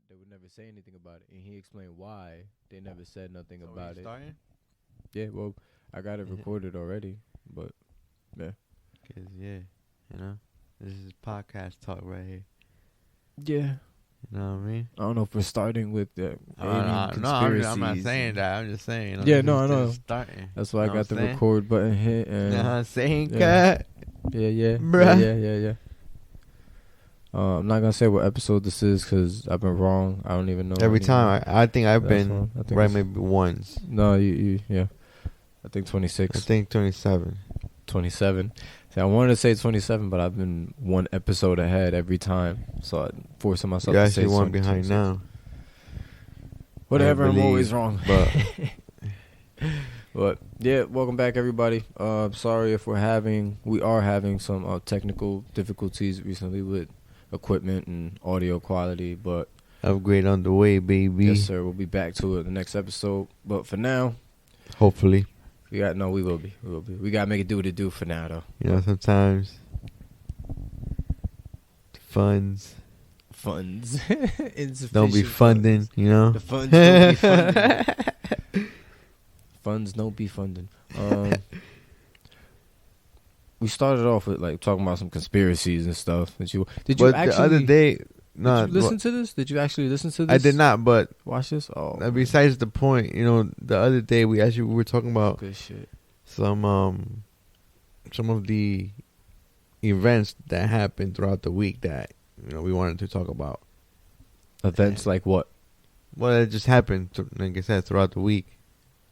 they would never say anything about it, and he explained why they never said nothing So about we it. starting? Yeah, well, I got it recorded already, but yeah. Cause yeah, you know, this is podcast talk right here. Yeah. You know what I mean? I don't know if we're starting with the alien No, conspiracies. I'm not saying that. I'm just saying. Yeah, no, I know. Just starting. That's why I got the saying? record button hit. And You know what I'm saying, yeah. cat? Yeah. Bruh. Yeah. I'm not gonna say what episode this is because I've been wrong. I don't even know. Every time. I think I've That's been I think right maybe once. No, yeah. I think 26. I think 27. 27. See, I wanted to say 27, but I've been one episode ahead every time. So I'm forcing myself You're to say actually one 20, behind 26. now. Whatever, I'm believe, always wrong. But But yeah, welcome back everybody. Sorry if we are having some technical difficulties recently with equipment and audio quality, but upgrade on the way, baby. yes sir, we'll be back to it the next episode. But for now, Hopefully. we will be. We gotta make it do what it do for now though. You know, sometimes funds don't be funding, you know? The funds don't be funding. Funds don't be funding. We started off with like talking about some conspiracies and stuff. Did you But actually the other day, did you listen to this? Did you actually listen to this? I did not, but Watch this. Oh, besides the point, you know, the other day we were talking about good shit. some of the events that happened throughout the week that, you know, we wanted to talk about. Events like what? Well, it just happened, like I said, throughout the week.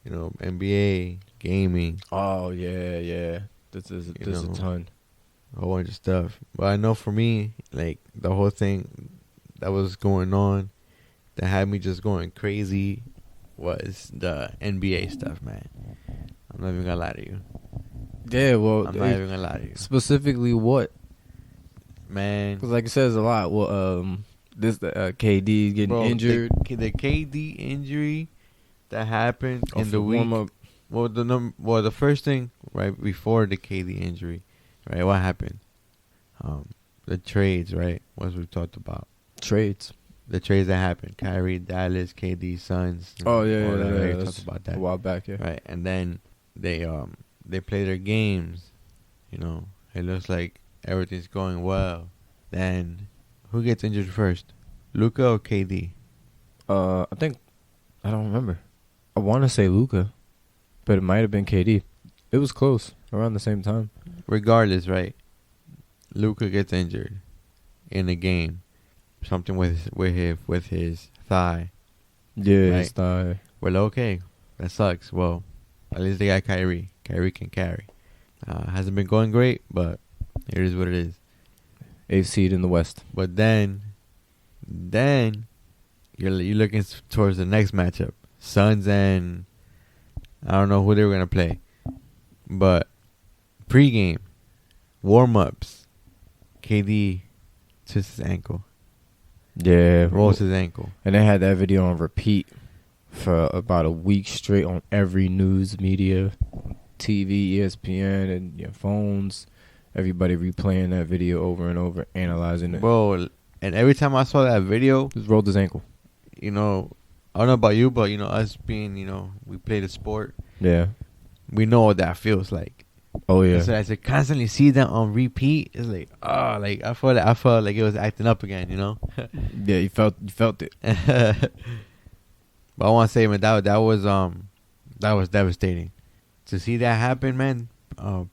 You know, NBA, gaming. Oh yeah. There's a ton. A whole bunch of stuff. But I know for me, like, the whole thing that was going on that had me just going crazy was the NBA stuff, man. I'm not even gonna lie to you. Yeah, well, I'm not even gonna lie to you. specifically what? Man. Because like it says a lot. Well, this KD getting injured. The KD injury that happened in the week. Warm-up. Well, the first thing right before the KD injury, right? What happened? The trades, right? What we talked about. Trades. The trades that happened. Kyrie, Dallas, KD, Suns. Oh yeah. We talked about that a while back. Yeah. right? And then they play their games. You know, it looks like everything's going well. Then who gets injured first? Luka or KD? I don't remember. I want to say Luka, but it might have been KD. It was close, around the same time. Regardless, right? Luka gets injured in a game. Something with his thigh. Yeah, right? his thigh. Well, okay, that sucks. Well, at least they got Kyrie. Kyrie can carry. Hasn't been going great, but it is what it is. 8th seed in the West. But then you're looking towards the next matchup. Suns and I don't know who they were gonna play, but pregame, warm-ups, KD twists his ankle. Yeah, Rolls his ankle. And they had that video on repeat for about a week straight on every news media, TV, ESPN, and your phones. Everybody replaying that video over and over, analyzing it. Bro, and every time I saw that video, Just rolled his ankle. you know, I don't know about you, but, you know, us being, you know, we play the sport, Yeah. we know what that feels like. Oh yeah. So as I constantly see that on repeat, it's like, I felt like it was acting up again, you know? Yeah, you felt it. But I want to say, man, that was devastating. To see that happen, man,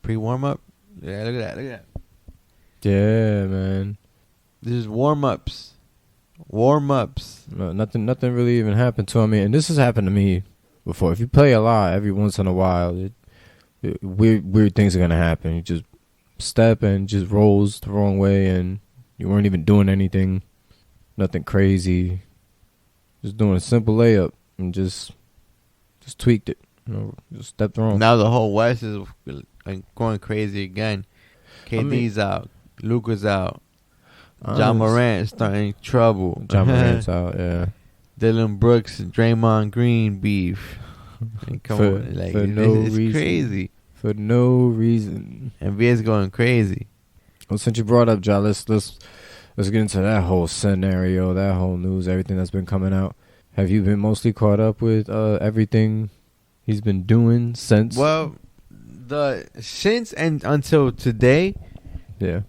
pre-warm-up, yeah, look at that. Yeah, man. This is warm-ups. Warm-ups. No, nothing really even happened to him. And this has happened to me before. If you play a lot, every once in a while, weird things are gonna happen. You just step and just rolls the wrong way, and you weren't even doing anything, nothing crazy. Just doing a simple layup and just tweaked it. You know, just stepped wrong. Now the whole West is like going crazy again. KD's out. Luka's out. Ja Morant is starting trouble. Ja Morant's out, yeah. Dylan Brooks and Draymond Green beef. Come on, like, for no it's reason. crazy. For no reason. NBA's going crazy. Well, since you brought up Ja, let's let's get into that whole scenario, that whole news, everything that's been coming out. Have you been mostly caught up with everything he's been doing since? Well, since and until today, yeah.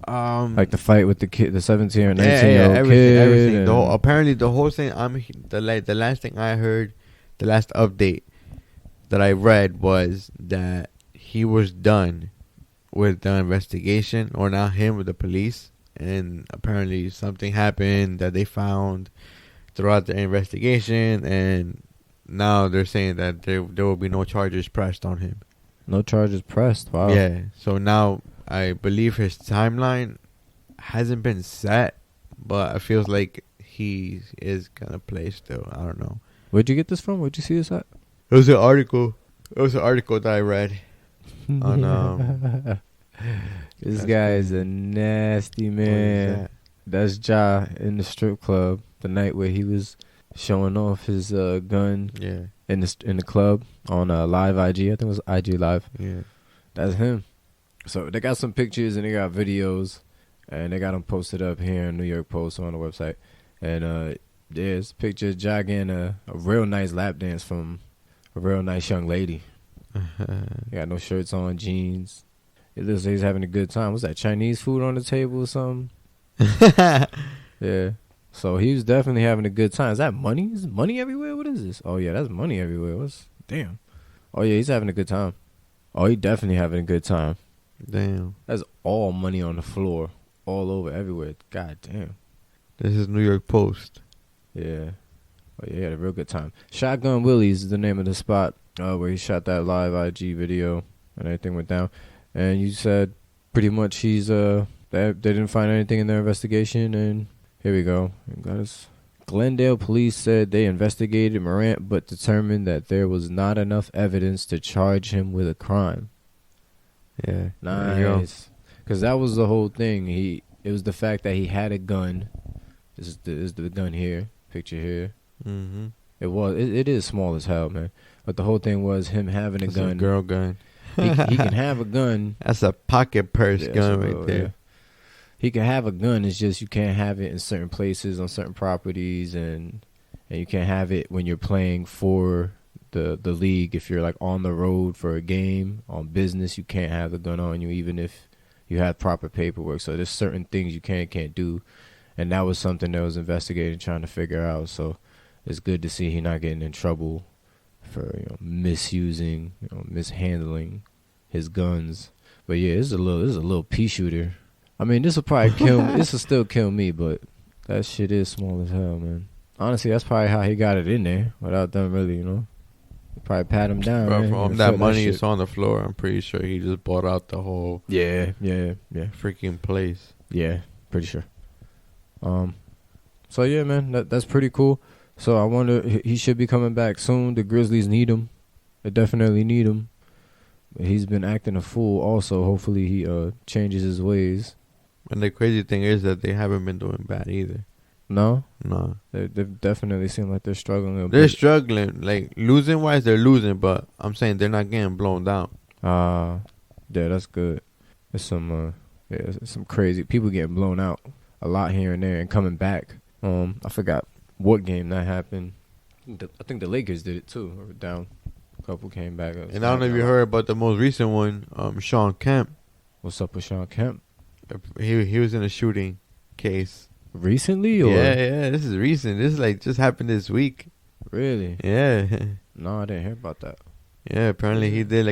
Like the fight with the kid, the 17 or 19 yeah, year old kid. everything. Apparently, the whole thing. The last thing I heard, the last update that I read was that he was done with the investigation, or not him, with the police, and apparently something happened that they found throughout the investigation, and now they're saying that there will be no charges pressed on him. No charges pressed. Wow. Yeah. So now I believe his timeline hasn't been set, but it feels like he is gonna play still. I don't know. Where'd you get this from? Where'd you see this at? It was an article. It was an article that I read on This guy is a nasty man. That's Ja in the strip club the night where he was showing off his gun. Yeah. In the club on live IG. I think it was IG Live. Yeah. That's him. So they got some pictures and they got videos, and they got them posted up here in New York Post on the website. And there's a picture of Ja getting a real nice lap dance from a real nice young lady. He got no shirts on, jeans. It looks like he's having a good time. Was that Chinese food on the table or something? Yeah. So he was definitely having a good time. Is that money? Is money everywhere? What is this? Oh, yeah, that's money everywhere. Damn. Oh, yeah, he's having a good time. Oh, he definitely having a good time. Damn. That's all money on the floor. All over, everywhere. God damn. This is New York Post. Yeah. Oh, yeah, he had a real good time. Shotgun Willie's is the name of the spot where he shot that live IG video and everything went down. And you said pretty much they didn't find anything in their investigation, and here we go. Glendale police said they investigated Morant but determined that there was not enough evidence to charge him with a crime. Yeah. Nice. Because that was the whole thing. It was the fact that he had a gun. This is the gun here. Picture here. Mm-hmm. It is small as hell, man. But the whole thing was him having a gun. A girl gun. He can have a gun. That's a pocket purse gun right there. Yeah. He can have a gun. It's just you can't have it in certain places on certain properties, and you can't have it when you're playing for the league. If you're like on the road for a game, on business, you can't have the gun on you, even if you have proper paperwork. So there's certain things you can't do, and that was something that was investigated, trying to figure out. So it's good to see he not getting in trouble for misusing, mishandling his guns. But yeah, this is a little pea shooter. I mean, this will probably kill me. This will still kill me, but that shit is small as hell, man. Honestly, that's probably how he got it in there without them really, probably pat him down. Bro, man. from that money is on the floor, I'm pretty sure he just bought out the whole freaking place. Yeah, pretty sure. So yeah, man, that's pretty cool. So I wonder, he should be coming back soon. The Grizzlies need him. They definitely need him. But he's been acting a fool also. Hopefully he changes his ways. And the crazy thing is that they haven't been doing bad either. No? No. They've definitely seem like they're struggling a bit. They're struggling. Like, losing-wise, they're losing, but I'm saying they're not getting blown down. Yeah, that's good. There's some crazy people getting blown out a lot here and there and coming back. I forgot what game that happened. I think the Lakers did it too. Or down. A couple came back. And I don't know if you heard about the most recent one, Sean Kemp. What's up with Sean Kemp? He was in a shooting case. Recently? Or? Yeah, this is recent. This is like just happened this week. Really? Yeah. No, I didn't hear about that. Yeah, apparently he did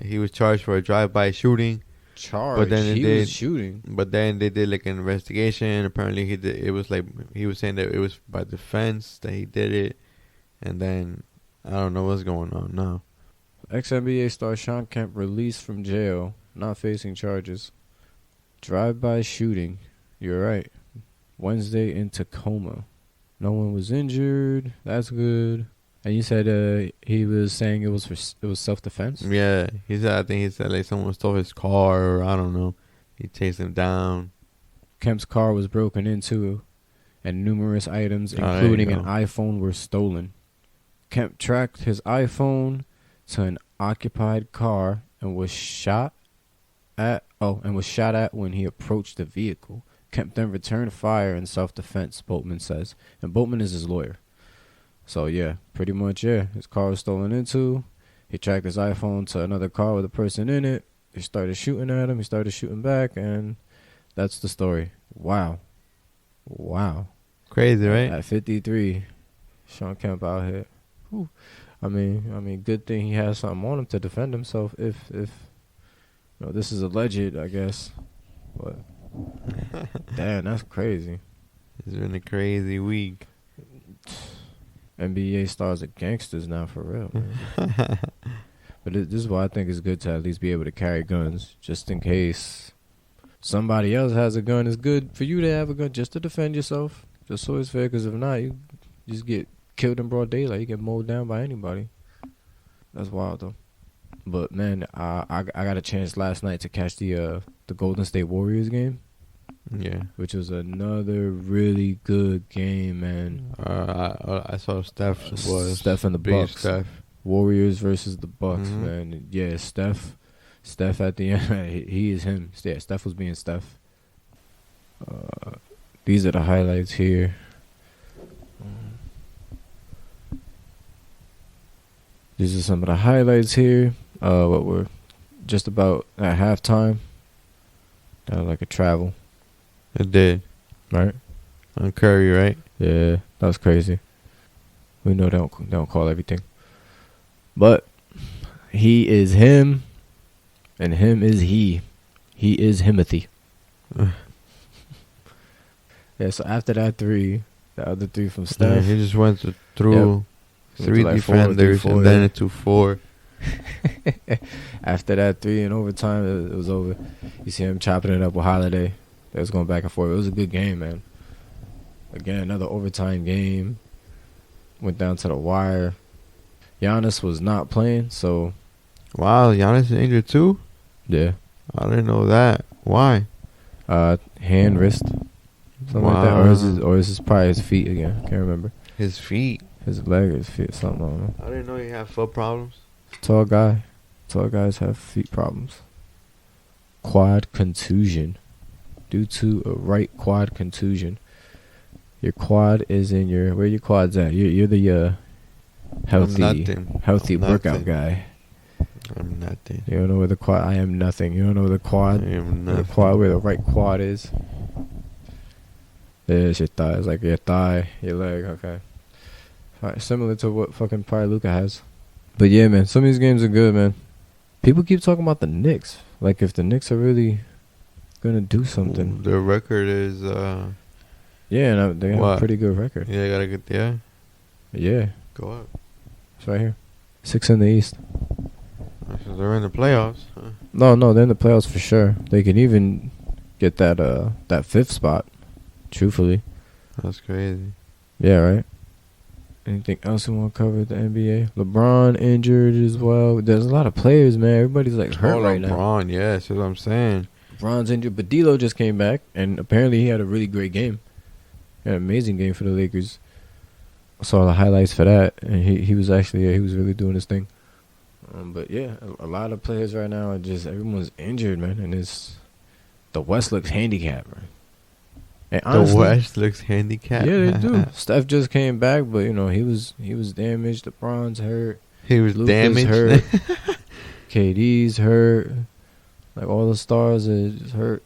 he was charged for a drive-by shooting. But then he was shooting. But then they did like an investigation. Apparently he was saying that it was by defense that he did it, and then I don't know what's going on now. Ex-NBA star Sean Kemp released from jail, not facing charges. Drive-by shooting. You're right. Wednesday in Tacoma. No one was injured. That's good. And you said he was saying it was self-defense? Yeah, I think he said like someone stole his car, or I don't know. He chased him down. Kemp's car was broken into, and numerous items, including an iPhone, were stolen. Kemp tracked his iPhone to an occupied car and was shot at when he approached the vehicle. then returned fire in self-defense, Boatman says. And Boatman is his lawyer. So, yeah, pretty much, yeah. His car was stolen into. He tracked his iPhone to another car with a person in it. He started shooting at him. He started shooting back, and that's the story. Wow. Crazy, right? At 53, Sean Kemp out here. Whew. I mean, good thing he has something on him to defend himself. If this is alleged, I guess. But damn, that's crazy. It's been a crazy week. NBA stars are gangsters now, for real, man. But this is why I think it's good to at least be able to carry guns, just in case somebody else has a gun. It's good for you to have a gun just to defend yourself, just so it's fair. Because if not, you just get killed in broad daylight. You get mowed down by anybody. That's wild, though. But man, I got a chance last night to catch the Golden State Warriors game. Yeah, which was another really good game, man. I saw Steph and the Bucks. Warriors versus the Bucks, man. Yeah, Steph at the end, he is him. Yeah, Steph was being Steph. These are the highlights here. These are some of the highlights here. What we're just about at halftime. Like a travel. It did. Right? On Curry, right? Yeah, that was crazy. We know they don't call everything. But he is him, and him is he. He is Himothy. Yeah, so after that three, the other three from Steph. Yeah, he just went through three defenders and then into four. After that three in overtime, it was over. You see him chopping it up with Holiday. They was going back and forth. It was a good game, man. Again, another overtime game. Went down to the wire. Giannis was not playing, so... Wow, Giannis is injured too? Yeah. I didn't know that. Why? Hand, wrist. Something like that. Or is this probably his feet again? Can't remember. His feet? His leg or his feet, something, I don't know. I didn't know he had foot problems. Tall guy. Tall guys have feet problems. Quad contusion. Due to a right quad contusion. Your quad is in your... Where your quad's at? You're the healthy workout guy. I'm nothing. You don't know where the quad... I am nothing. You don't know where the quad... I am nothing. The quad, where the right quad is. There's your thigh. It's like your thigh, your leg. Okay. Right, similar to what fucking probably Luka has. But yeah, man. Some of these games are good, man. People keep talking about the Knicks. Like, if the Knicks are really gonna do something. Their record is... Yeah, and they have a pretty good record. Yeah, they got a good... Yeah? Yeah. Go up. It's right here. 6 in the East. So they're in the playoffs. Huh? No, they're in the playoffs for sure. They can even get that 5th spot, truthfully. That's crazy. Yeah, right? Anything else you want to cover at the NBA? LeBron injured as well. There's a lot of players, man. Everybody's like hurt right now. LeBron, yes, that's what I'm saying. LeBron's injured, but D'Lo just came back, and apparently he had a really great game. He had an amazing game for the Lakers. I saw the highlights for that, and he was actually, he was really doing his thing. But yeah, a lot of players right now are just, everyone's injured, man, and the West looks handicapped, man. And honestly, the West looks handicapped. Yeah, they do. Steph just came back, but you know he was damaged. LeBron's hurt. He was Luka's damaged. Hurt. KD's hurt. Like all the stars are just hurt.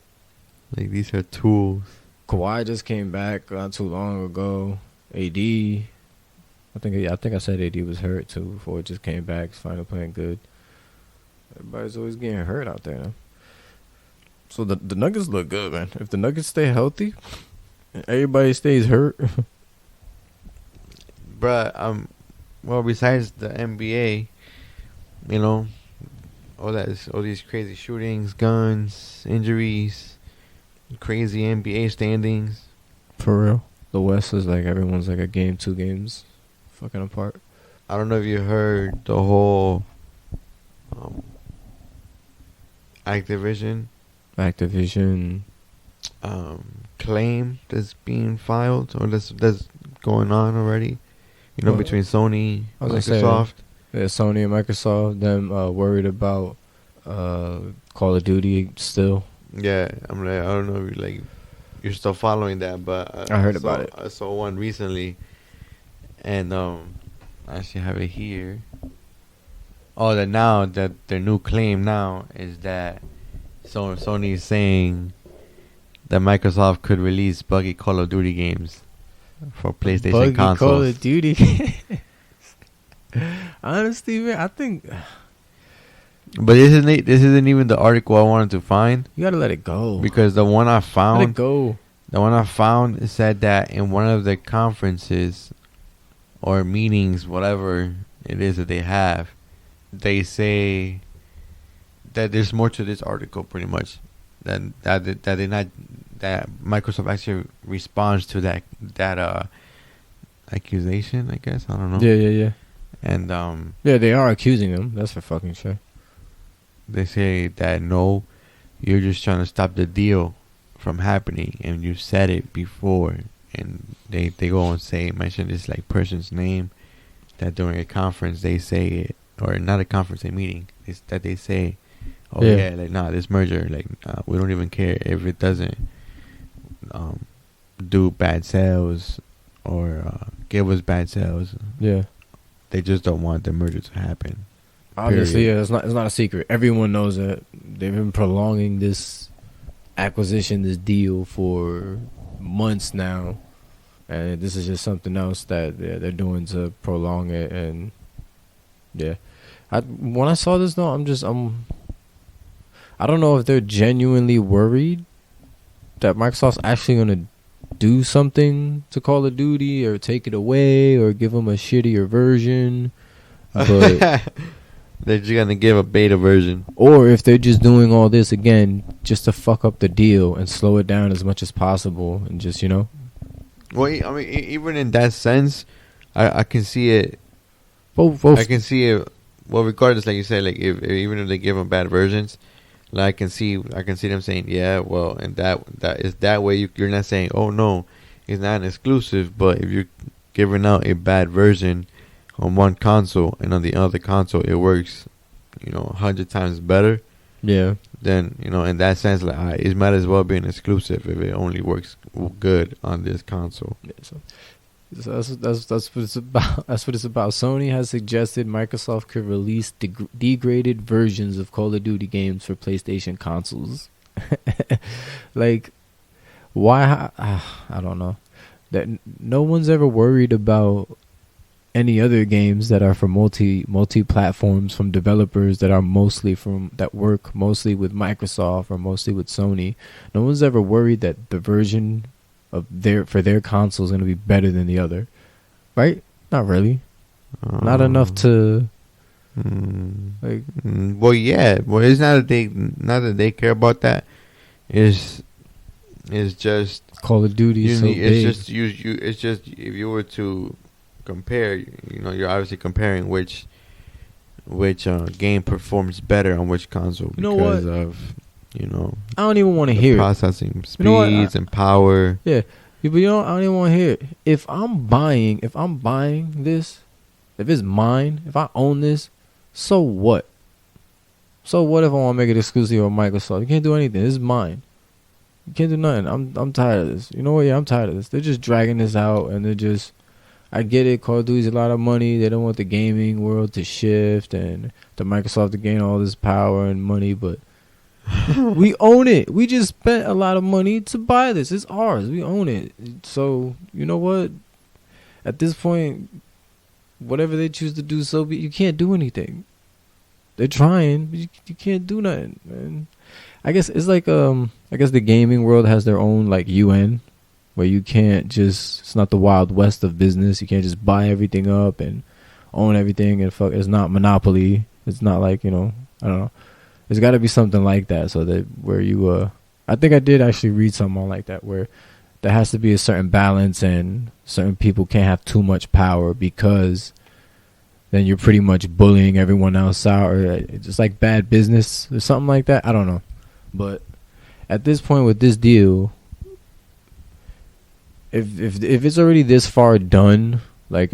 Like these are tools. Kawhi just came back not too long ago. AD, I think I said AD was hurt too before it just came back. He's finally playing good. Everybody's always getting hurt out there now. So the Nuggets look good, man. If the Nuggets stay healthy, and everybody stays hurt. Bruh, well, besides the NBA, you know, all these crazy shootings, guns, injuries, crazy NBA standings. For real. The West is like everyone's like a game, 2 games fucking apart. I don't know if you heard the whole Activision claim that's being filed or that's going on already. You know, between Sony, Microsoft. Yeah, Sony and Microsoft. Them worried about Call of Duty still. Yeah, I'm like, I don't know, like you're still following that, but I heard about it. I saw one recently, and I actually have it here. Oh, that now that their new claim now is that Sony is saying that Microsoft could release buggy Call of Duty games for PlayStation Buggy consoles. Call of Duty. Honestly, man, I think But this isn't even the article I wanted to find, you gotta let it go. because the one I Let it found, go. said that in one of the conferences or meetings, whatever it is that they have, they say that there's more to this article, pretty much, that they not, that Microsoft actually responds to that accusation, I guess. I don't know. Yeah. And Yeah, they are accusing him. That's for fucking sure. they say that no, you're just trying to stop the deal from happening, and you said it before. And they go and mention this like person's name, that during a conference they say it, or not a conference, a meeting, that they say, oh yeah, like nah, this merger, like we don't even care if it doesn't do bad sales or give us bad sales. Yeah. They just don't want the merger to happen. Obviously, Period. yeah, it's not a secret. Everyone knows that they've been prolonging this acquisition, this deal for months now, and this is just something else that they're doing to prolong it. And yeah, when I saw this though, I don't know if they're genuinely worried that Microsoft's actually gonna do something to Call of Duty or take it away or give them a shittier version, but they're just gonna give a beta version, or if they're just doing all this again just to fuck up the deal and slow it down as much as possible, and just, you know. Well, I mean, even in that sense, I can see it. Both. I can see it. Well, regardless, like you said, like even if they give them bad versions, like I can see them saying, yeah, well, and that is that way. You're not saying, oh no, it's not an exclusive. But if you're giving out a bad version on one console and on the other console it works, 100 times better. Yeah. Then in that sense, like it might as well be an exclusive if it only works good on this console. Yeah, so that's what it's about. That's what it's about. Sony has suggested Microsoft could release degraded versions of Call of Duty games for PlayStation consoles. Like, why? I don't know. That no one's ever worried about any other games that are for multi platforms from developers that are that work mostly with Microsoft or mostly with Sony. No one's ever worried that the version of their console is going to be better than the other, right? Not really. Not enough to like. Well, yeah. Well, it's not that they care about that. It's just Call of Duty. It's just if you were to compare, you're obviously comparing which game performs better on which console because of I don't even want to hear processing speeds and power. Yeah, but I don't even want to hear it. If I'm buying this, if it's mine, if I own this, so what? So what if I want to make it exclusive on Microsoft? You can't do anything. This is mine. You can't do nothing. I'm tired of this. You know what? Yeah, I'm tired of this. They're just dragging this out, and they're just. I get it. Call of Duty's a lot of money. They don't want the gaming world to shift and the Microsoft to gain all this power and money, but we own it. We just spent a lot of money to buy this. It's ours. We own it. So, you know what? At this point, whatever they choose to do, so be. You can't do anything. They're trying, but you can't do nothing, man. I guess it's like I guess the gaming world has their own like UN, where you can't just, it's not the Wild West of business. You can't just buy everything up and own everything and fuck. It's not monopoly. It's not like, I don't know. There's got to be something like that, so that where you I think I did actually read something like that, where there has to be a certain balance and certain people can't have too much power, because then you're pretty much bullying everyone else out, or it's just like bad business or something like that. I don't know. But at this point with this deal, if it's already this far done, like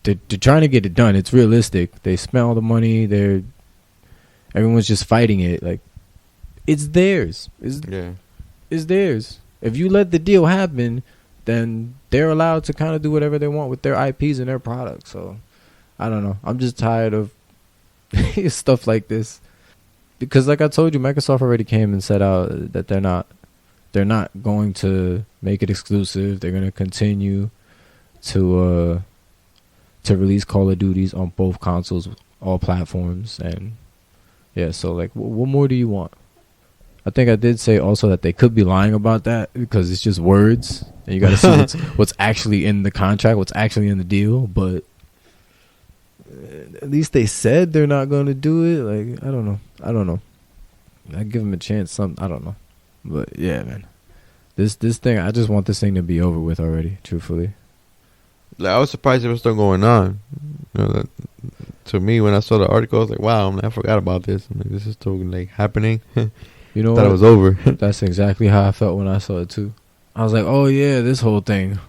they're trying to get it done. It's realistic. They spent all the money. Everyone's just fighting it. Like, it's theirs. It's theirs. If you let the deal happen, then they're allowed to kind of do whatever they want with their IPs and their products. So I don't know. I'm just tired of stuff like this. Because like I told you, Microsoft already came and said out that they're not going to make it exclusive. They're going to continue to release Call of Duties on both consoles, all platforms, and yeah. So like, what more do you want? I think I did say also that they could be lying about that because it's just words, and you got to see what's actually in the contract, what's actually in the deal. But at least they said they're not going to do it. Like, I don't know. I give them a chance. I don't know. But yeah, man, this thing. I just want this thing to be over with already. Truthfully, like, I was surprised it was still going on. You know, to me, when I saw the article, I was like, "Wow, I forgot about this. I'm like, this is still like happening." You know, thought it was over. That's exactly how I felt when I saw it too. I was like, "Oh yeah, this whole thing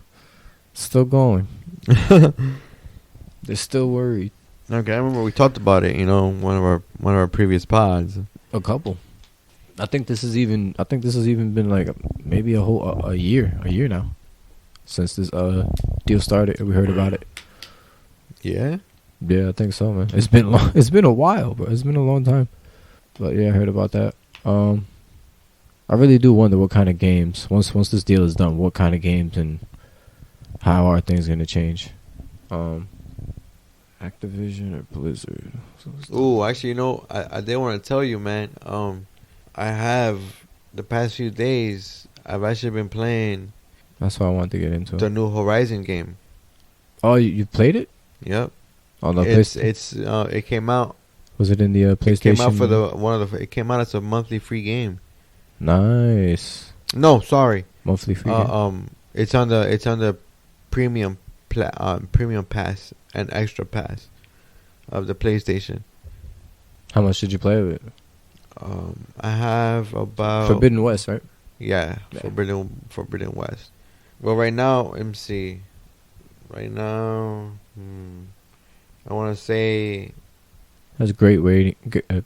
still going." They're still worried. Okay, I remember we talked about it. You know, one of our previous pods. A couple. I think this has even been like maybe a year now since this deal started and we heard about it. Yeah. Yeah, I think so, man. It's been long. It's been a while, bro. It's been a long time. But yeah, I heard about that. I really do wonder what kind of games once this deal is done, what kind of games and how are things going to change. Activision or Blizzard. Ooh, actually, you know, I did want to tell you, man. I have the past few days. I've actually been playing. That's what I wanted to get into. The new Horizon game. Oh, you played it? Yep. On the it came out. Was it in the PlayStation? It came out for It came out as a monthly free game. Nice. No, sorry. Monthly free game. It's on the premium pass and extra pass of the PlayStation. How much did you play of it? I have about Forbidden West, right? Yeah. Forbidden West. Well, right now, let me see. Right now, I want to say has great rating.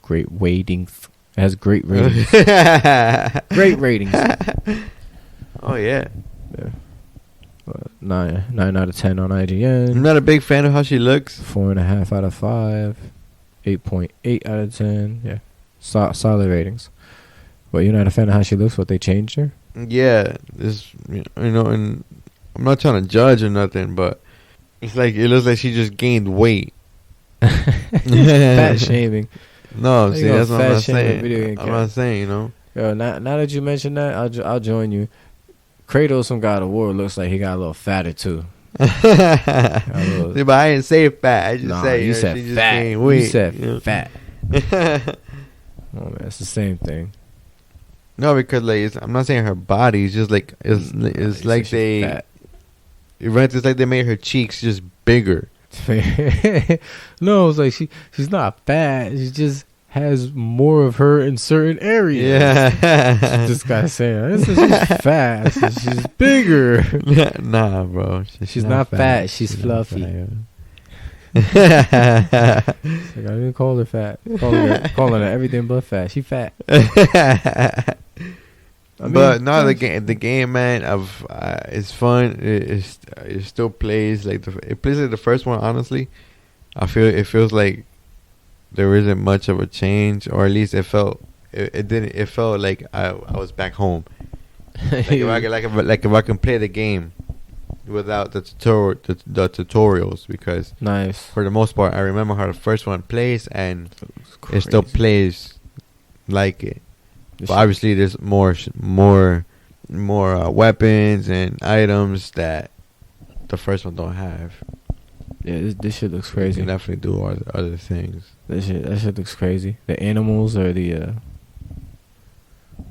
Great ratings. It has great ratings. Great ratings. Oh yeah. Yeah. 9 out of 10 on IGN. I'm not a big fan of how she looks. 4.5 out of 5. 8.8 out of 10. Yeah. Solid ratings. But you're not a fan of how she looks? What they changed her? Yeah. This, you know, and I'm not trying to judge or nothing, but it's like it looks like she just gained weight. Fat shaming. No, see, that's what I'm not saying. I'm not saying, you know. Yo, now that you mention that, I'll join you. Kratos from God of War looks like he got a little fatter too. See, but I didn't say fat. I just say you said fat. You said fat. Oh man, it's the same thing. No, because like I'm not saying her body. It's just like it's like they. Fat. It's like they made her cheeks just bigger. No, it's like she's not fat. She just has more of her in certain areas. Yeah. This guy's saying she's fat. She's bigger. Nah, bro. She's not fat. She's fluffy. Like, I didn't call her fat. Calling her everything but fat. She fat. But no, the game, man, it's fun. It still plays like it plays like the first one. Honestly, it feels like there isn't much of a change, or at least it felt like I was back home. Like if I can play the game without the tutorials, because nice for the most part I remember how the first one plays, and it still plays like it. But obviously, there's more weapons and items that the first one don't have. Yeah, this shit looks crazy. You can definitely do other things. That shit looks crazy. The animals or the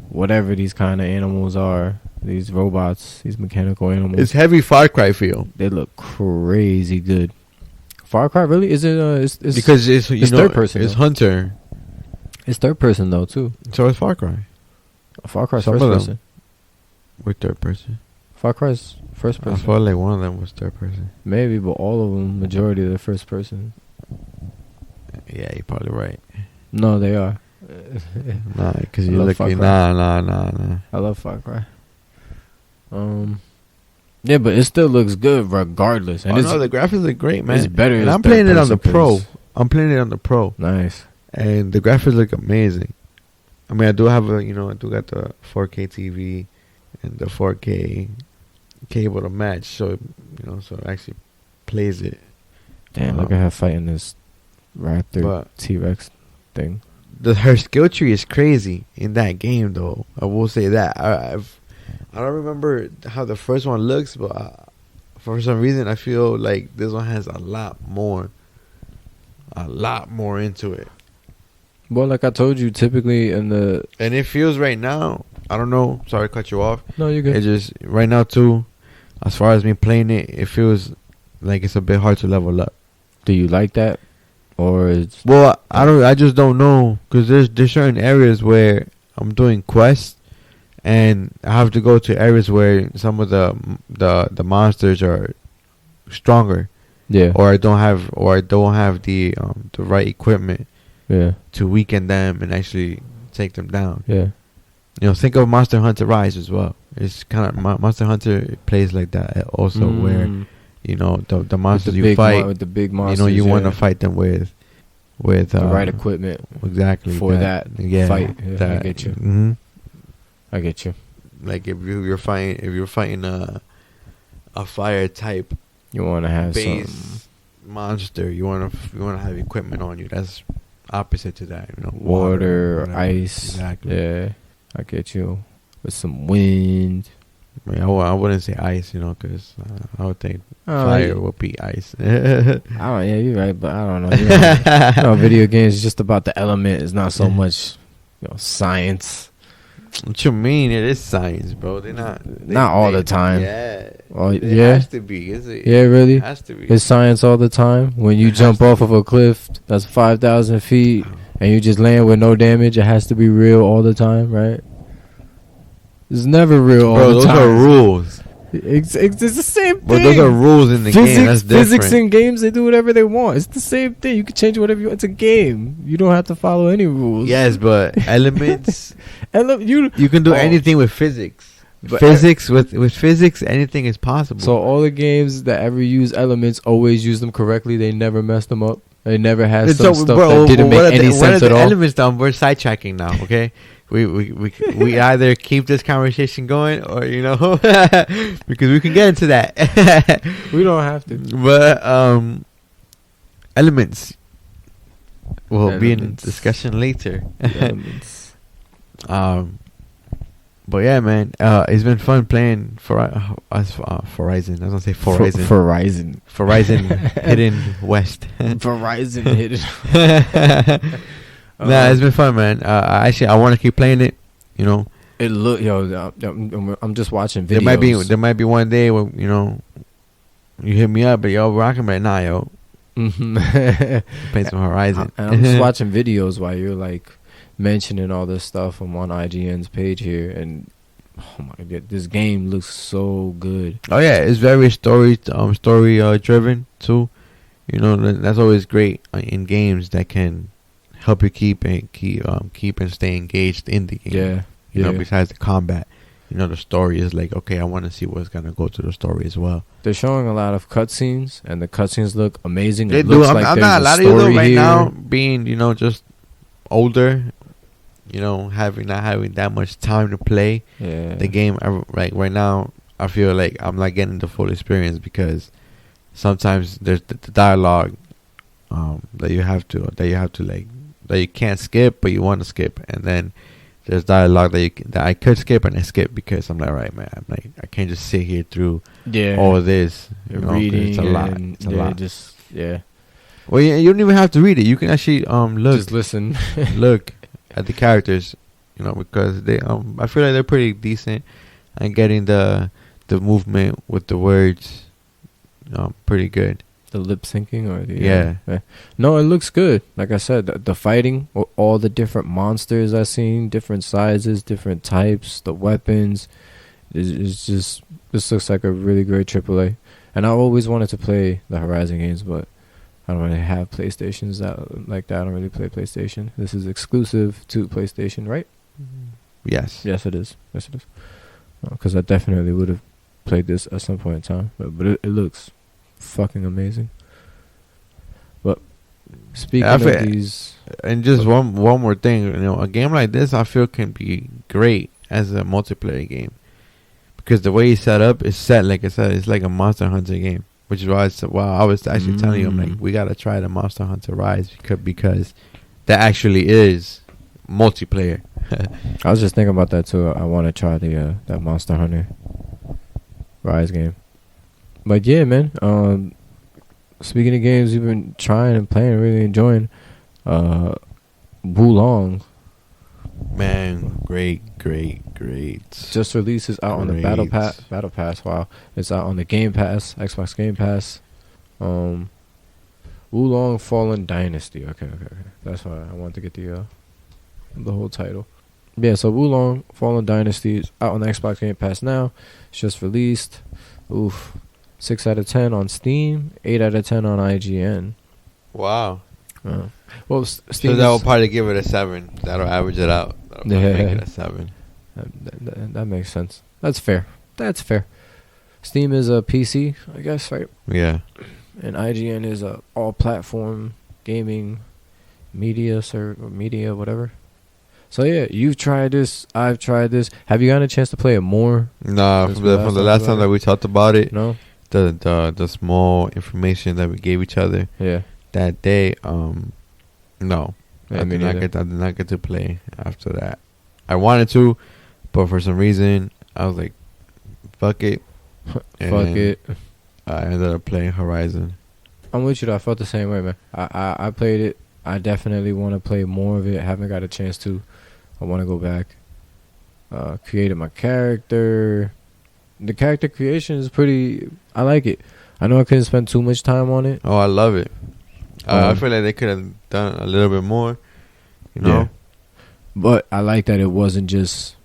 whatever these kind of animals are, these robots, these mechanical animals. It's heavy Far Cry feel. They look crazy good. Far Cry really is it? It's because it's third person. It's Hunter. It's third person though too. So is Far Cry. Far Cry's first person. With third person. Far Cry's first person. I felt like one of them was third person. Maybe, but all of them, majority of the first person. Yeah, you're probably right. No, they are. Nah, because you look. Nah. I love Far Cry. Yeah, but it still looks good regardless. And the graphics look great, man. It's better. And I'm playing it on the Pro. I'm playing it on the Pro. Nice. And the graphics look amazing. I mean, I do have I do got the 4K TV and the 4K cable to match. So, so it actually plays it. Damn, look at her fighting this Raptor T-Rex thing. Her skill tree is crazy in that game, though. I will say that. I don't remember how the first one looks, but for some reason I feel like this one has a lot more into it. Well, like I told you, typically and it feels right now. I don't know. Sorry to cut you off. No, you're good. It just right now too. As far as me playing it, it feels like it's a bit hard to level up. Do you like that, or it's I just don't know because there's certain areas where I'm doing quests. And I have to go to areas where some of the monsters are stronger. Yeah. Or I don't have the right equipment. Yeah. To weaken them and actually take them down. Yeah. Think of Monster Hunter Rise as well. It's kind of Monster Hunter plays like that also, where the monsters you fight with the big monsters. You want to fight them with the right equipment. Exactly. For that fight. Yeah, I get you. Mm-hmm. I get you. Like if you're fighting a fire type, you want to have base monster. You want to have equipment on you. That's opposite to that. Water or ice. Exactly. Yeah, I get you. With some wind. I mean, I wouldn't say ice, because I would think fire would be ice. Yeah, you're right, but I don't know. Video games is just about the element. It's not so much, science. What you mean? It is science, bro. Not all the time. Yeah. Well, it has to be. Yeah, really? It has to be. It's science all the time. When you jump off of a cliff that's 5,000 feet and you just land with no damage, it has to be real all the time, right? It's never real all the time. Those are rules. It's the same thing. But those are rules in the game. That's different. Physics in games, they do whatever they want. It's the same thing. You can change whatever you want. It's a game. You don't have to follow any rules. Yes, but elements. You can do anything with physics. But with physics, anything is possible. So all the games that ever use elements always use them correctly. They never mess them up. They never had some stuff that didn't make any sense at all. Elements down. We're sidetracking now. Okay. We either keep this conversation going or because we can get into that. We don't have to. But elements will be in discussion later. Elements. But yeah, man, it's been fun playing Horizon. I was gonna say Horizon. Horizon Hidden West. Verizon Hidden. Nah, it's been fun, man. I want to keep playing it. It I'm just watching videos. There might be one day where you hit me up, but rocking right now, yo. Play some Horizon. I'm just watching videos while you're like mentioning all this stuff. I'm on IGN's page here, and oh my god, this game looks so good. Oh yeah, it's very story driven too. That's always great in games that can help you keep and stay engaged in the game. Yeah. Besides the combat, the story is like, okay, I want to see what's gonna go to the story as well. They're showing a lot of cutscenes, and the cutscenes look amazing. They do. I'm not a lot of you though right now, being just older, not having that much time to play the game. Right now, I feel like I'm not getting the full experience because sometimes there's the dialogue that you can't skip, but you want to skip, and then there's dialogue that I could skip and I skip because I'm like, right, man, I can't just sit here through all of this. Reading, it's a lot. It's a lot. Well, you don't even have to read it. You can actually look, just listen, look at the characters, because they I feel like they're pretty decent and getting the movement with the words pretty good. The lip syncing or the no, it looks good. Like I said, the fighting, all the different monsters I've seen, different sizes, different types, the weapons, is just, this looks like a really great AAA. And I always wanted to play the Horizon games, but I don't really have PlayStations like that. I don't really play PlayStation. This is exclusive to PlayStation, right? Yes. Yes, it is. because I definitely would have played this at some point in time. But it looks fucking amazing. But speaking I of feel- these, And just one more thing, you know, a game like this I feel can be great as a multiplayer game because the way it's set up is set like I said, it's like a Monster Hunter game, which is why I was actually telling you, I'm like, we gotta try the Monster Hunter Rise because that actually is multiplayer. I was just thinking about that too. I want to try the that Monster Hunter Rise game. But yeah, man. Speaking of games you've been trying and playing, really enjoying, Wulong Man, great. just releases out on the Battle Pass. Wow, it's out on the Game Pass, Xbox Game Pass. Wulong Fallen Dynasty. Okay. That's why I wanted to get the whole title. Yeah, so Wulong Fallen Dynasty is out on the Xbox Game Pass now. It's just released. Oof. 6 out of 10 on Steam, 8 out of 10 on IGN. Wow. Well, Steam So that will probably give it a 7. That'll average it out. That'll make it a 7. that makes sense. That's fair. Steam is a PC, I guess, right? Yeah. And IGN is a all-platform gaming media, whatever. So yeah, you've tried this. I've tried this. Have you gotten a chance to play it more? Nah, from the last time that we talked about it, No. the small information that we gave each other Yeah. that day, no, Yeah, I me did neither. not get to play after that. I wanted to, but for some reason I was like, fuck it. Fuck And it. I ended up playing Horizon. I'm with you though. I felt the same way, man. I played it. I definitely want to play more of it. Haven't got a chance to. I want to go back. Created my character. The character creation is pretty. I like it. I know I couldn't spend too much time on it. Oh, I love it. I feel like they could have done a little bit more, you know. Yeah. But I like that it wasn't just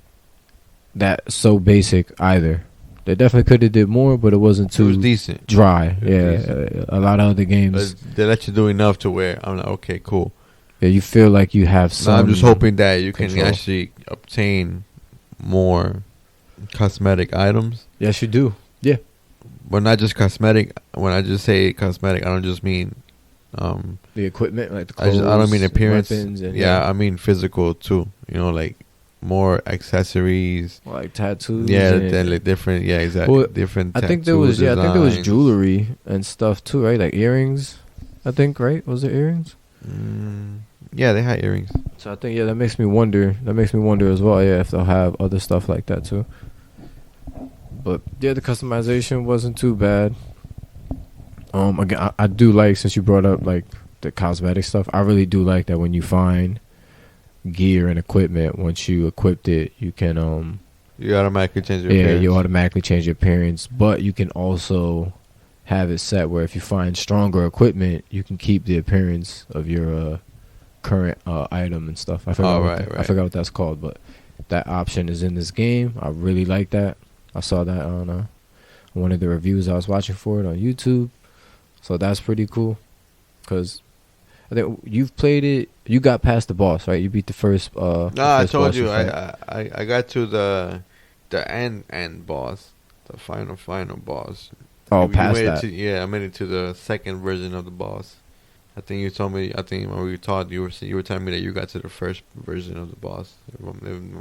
that so basic either. They definitely could have did more, but it wasn't It too was decent. dry. It was Yeah, decent. a lot of other games. They let you do enough to where I'm like, okay, cool. Yeah, you feel like you have Now some. I'm just hoping that you can control. actually obtain more cosmetic items. Yes, you do. Yeah. But not just cosmetic. When I just say cosmetic, I don't just mean The equipment, like the I clothes, don't mean appearance. weapons, and Yeah, I mean physical too. You know, like more accessories. like tattoos. Yeah, and then like different. Yeah, exactly. Well, different. I think there was. tattoo Yeah, I think there was designs. jewelry and stuff too, right? Like earrings. I think, right? Was it earrings? Yeah, they had earrings. So I think, yeah, that makes me wonder. That makes me wonder as well. Yeah, if they'll have other stuff like that too. But yeah, the customization wasn't too bad. Again, I do like, since you brought up like the cosmetic stuff, I really do like that when you find gear and equipment, once you equipped it, you can You automatically change your yeah, appearance. you automatically change your appearance, but you can also have it set where if you find stronger equipment, you can keep the appearance of your current item and stuff. I forgot, I forgot what that's called, but that option is in this game. I really like that. I saw that on one of the reviews I was watching for it on YouTube, so that's pretty cool. Cause I think you've played it. You got past the boss, right? You beat the first. No, I first told boss you. fight. I got to the end boss, the final boss. Oh, You past made it that. to, I made it to the second version of the boss. I think you told me. I think when we talked, you were telling me that you got to the first version of the boss. If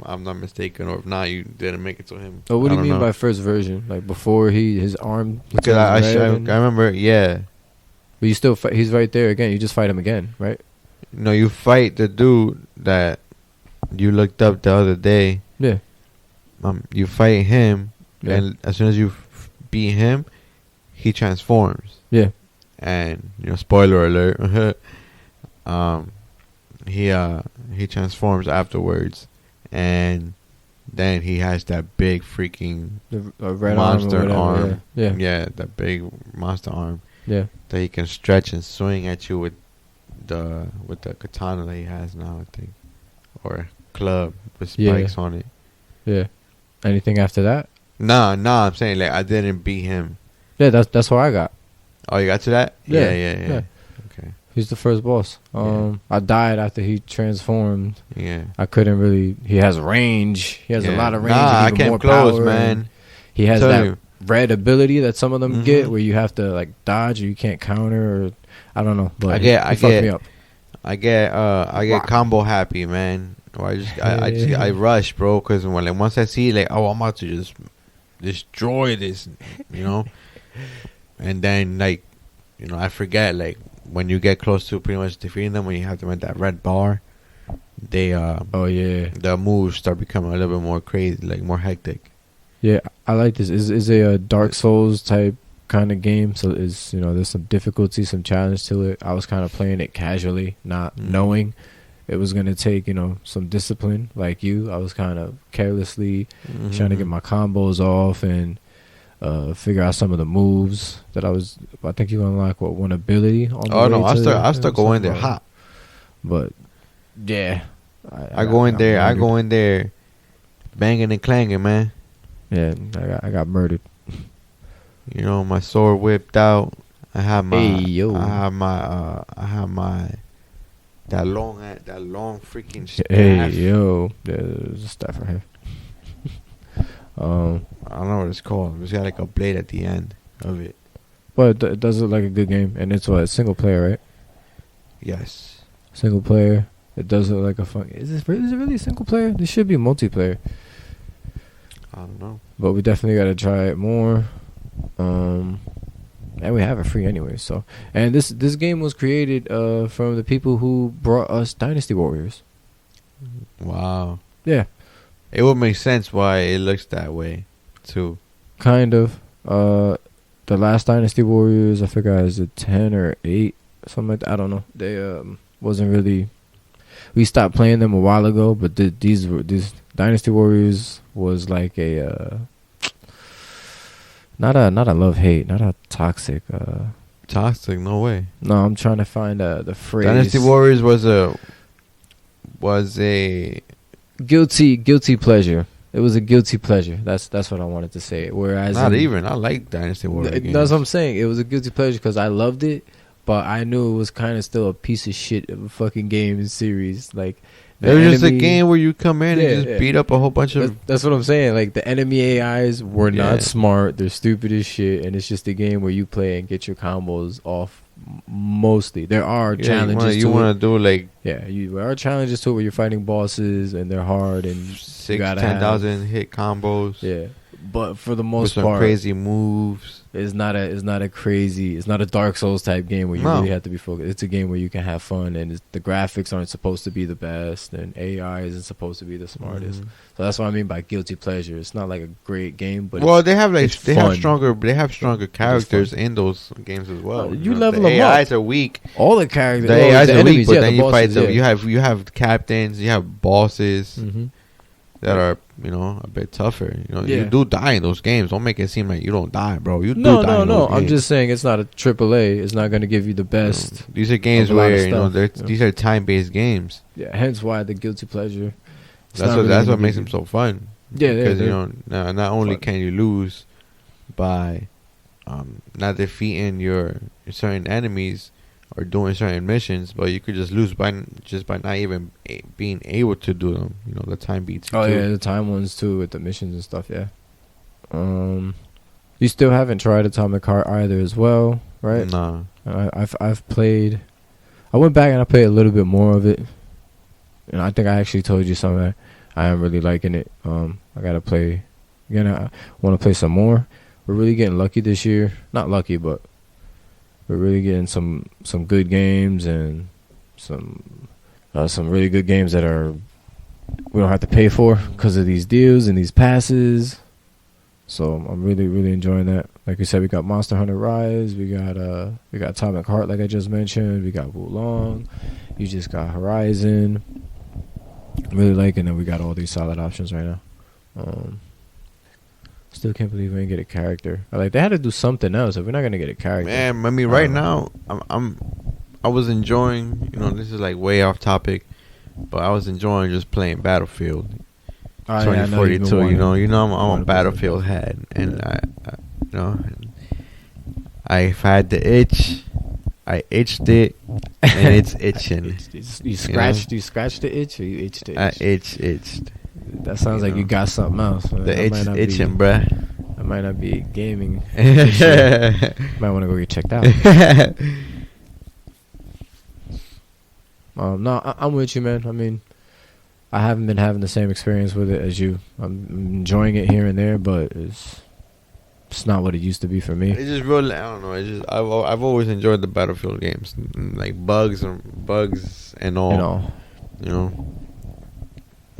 I'm not mistaken, or if not, you didn't make it to him. Oh, what do I you don't mean know. by first version? Like before his arm? Because turns I red and- remember. Yeah. But you still fight, he's right there again. You just fight him again, right? No, you fight the dude that you looked up the other day. Yeah. You fight him, Yeah. and as soon as you beat him, he transforms. Yeah. And spoiler alert. He transforms afterwards, and then he has that big freaking The red monster arm. Or whatever, arm. Yeah. Yeah, that big monster arm Yeah. that he can stretch and swing at you with the katana that he has now, I think, or club with Yeah. spikes on it. Yeah. Anything after that? No, I'm saying like I didn't beat him. Yeah, that's what I got. Oh, you got to that? Yeah, Yeah. yeah. Okay. He's the first boss. I died after he transformed. Yeah. I couldn't really. He has range. He has a lot of range. Nah, and I even came more close, power, man. He has that red ability that some of them get, Mhm. where you have to like dodge or you can't counter. Or I don't know. But he fucked me up. I get combo happy, man. Or I rush, bro, because when like once I see like, oh, I'm about to just destroy this, you know, and then like, you know, I forget like when you get close to pretty much defeating them, when you have them at that red bar, they the moves start becoming a little bit more crazy, like more hectic. Yeah, I like this. Is a Dark Souls type kind of game, so there's some difficulty, some challenge to it. I was kind of playing it casually, not knowing it was gonna take some discipline. Like you, I was kind of carelessly trying to get my combos off and figure out some of the moves that I think you unlock one ability on the Oh way no, I to start going there hot. But yeah, I go in there banging and clanging, man. Yeah, I got murdered. You know, my sword whipped out. I have my that long freaking staff. Hey yo, there's a staff right here. I don't know what it's called. It's got like a blade at the end of it. But it does look like a good game, and it's single player, right? Yes. Single player. It does look like a fun. Is it really single player? This should be multiplayer. I don't know. But we definitely got to try it more. And we have it free anyway. So, and this game was created from the people who brought us Dynasty Warriors. Wow. Yeah. It would make sense why it looks that way, too. Kind of. The last Dynasty Warriors, I forgot, is it 10 or 8, something like that. I don't know. They wasn't really. We stopped playing them a while ago, but these Dynasty Warriors was like a not a love-hate, not a toxic. Toxic? No way. No, I'm trying to find the phrase. Dynasty Warriors was a guilty pleasure. It was a guilty pleasure. That's what I wanted to say. Whereas I like Dynasty Warriors. That's what I'm saying. It was a guilty pleasure because I loved it, but I knew it was kind of still a piece of shit of a fucking game series. Like it was just a game where you come in and just beat up a whole bunch of. That's what I'm saying. Like the enemy AIs were not smart. They're stupid as shit, and it's just a game where you play and get your combos off. Mostly, there are challenges. You want to do like there are challenges to it where you're fighting bosses and they're hard and 10,000 hit combos. Yeah, but for the most with part, some crazy moves. It's not a Dark Souls type game where you really have to be focused. It's a game where you can have fun, and the graphics aren't supposed to be the best, and AI isn't supposed to be the smartest. So that's what I mean by guilty pleasure. It's not like a great game, but they have stronger characters in those games as well. You level them up. The AIs are weak. All the characters, the AIs are weak, but then you bosses, fight them. You have captains, you have bosses. That are a bit tougher. You do die in those games. Don't make it seem like you don't die, bro. You no, do die in those games. I'm just saying it's not a AAA. It's not going to give you the best. These are games where these are time-based games. Yeah, hence why the guilty pleasure. That's what makes them so fun. Yeah, because not only can you lose by not defeating your certain enemies or doing certain missions, but you could just lose by not even being able to do them. The time beats you. Oh yeah, the time ones too with the missions and stuff. Yeah. You still haven't tried Atomic Heart either, as well, right? No. I've played. I went back and I played a little bit more of it, and I think I actually told you something. I am really liking it. I gotta play again. I want to play some more. We're really getting lucky this year. Not lucky, but we're really getting some good games and some really good games that we don't have to pay for because of these deals and these passes. So I'm really enjoying that. Like we said, we got Monster Hunter Rise, we got Atomic Heart, like I just mentioned, we got Wulong, you just got Horizon. I'm really liking that we got all these solid options right now. Still can't believe we didn't get a character. They had to do something else if we're not gonna get a character. Man, I mean, right now, I was enjoying. This is like way off topic, but I was enjoying just playing Battlefield 2042. I'm a Battlefield head, and I've had the itch. I itched it, and it's itching. You scratched. You scratched the itch, or you itched the itch? Itched. That sounds like you got something else. Man. The itch is itching, bruh. That might not be gaming. Might want to go get checked out. No, I'm with you, man. I mean, I haven't been having the same experience with it as you. I'm enjoying it here and there, but it's not what it used to be for me. It's just really, I don't know. It's just I've always enjoyed the Battlefield games, like bugs and all. You know.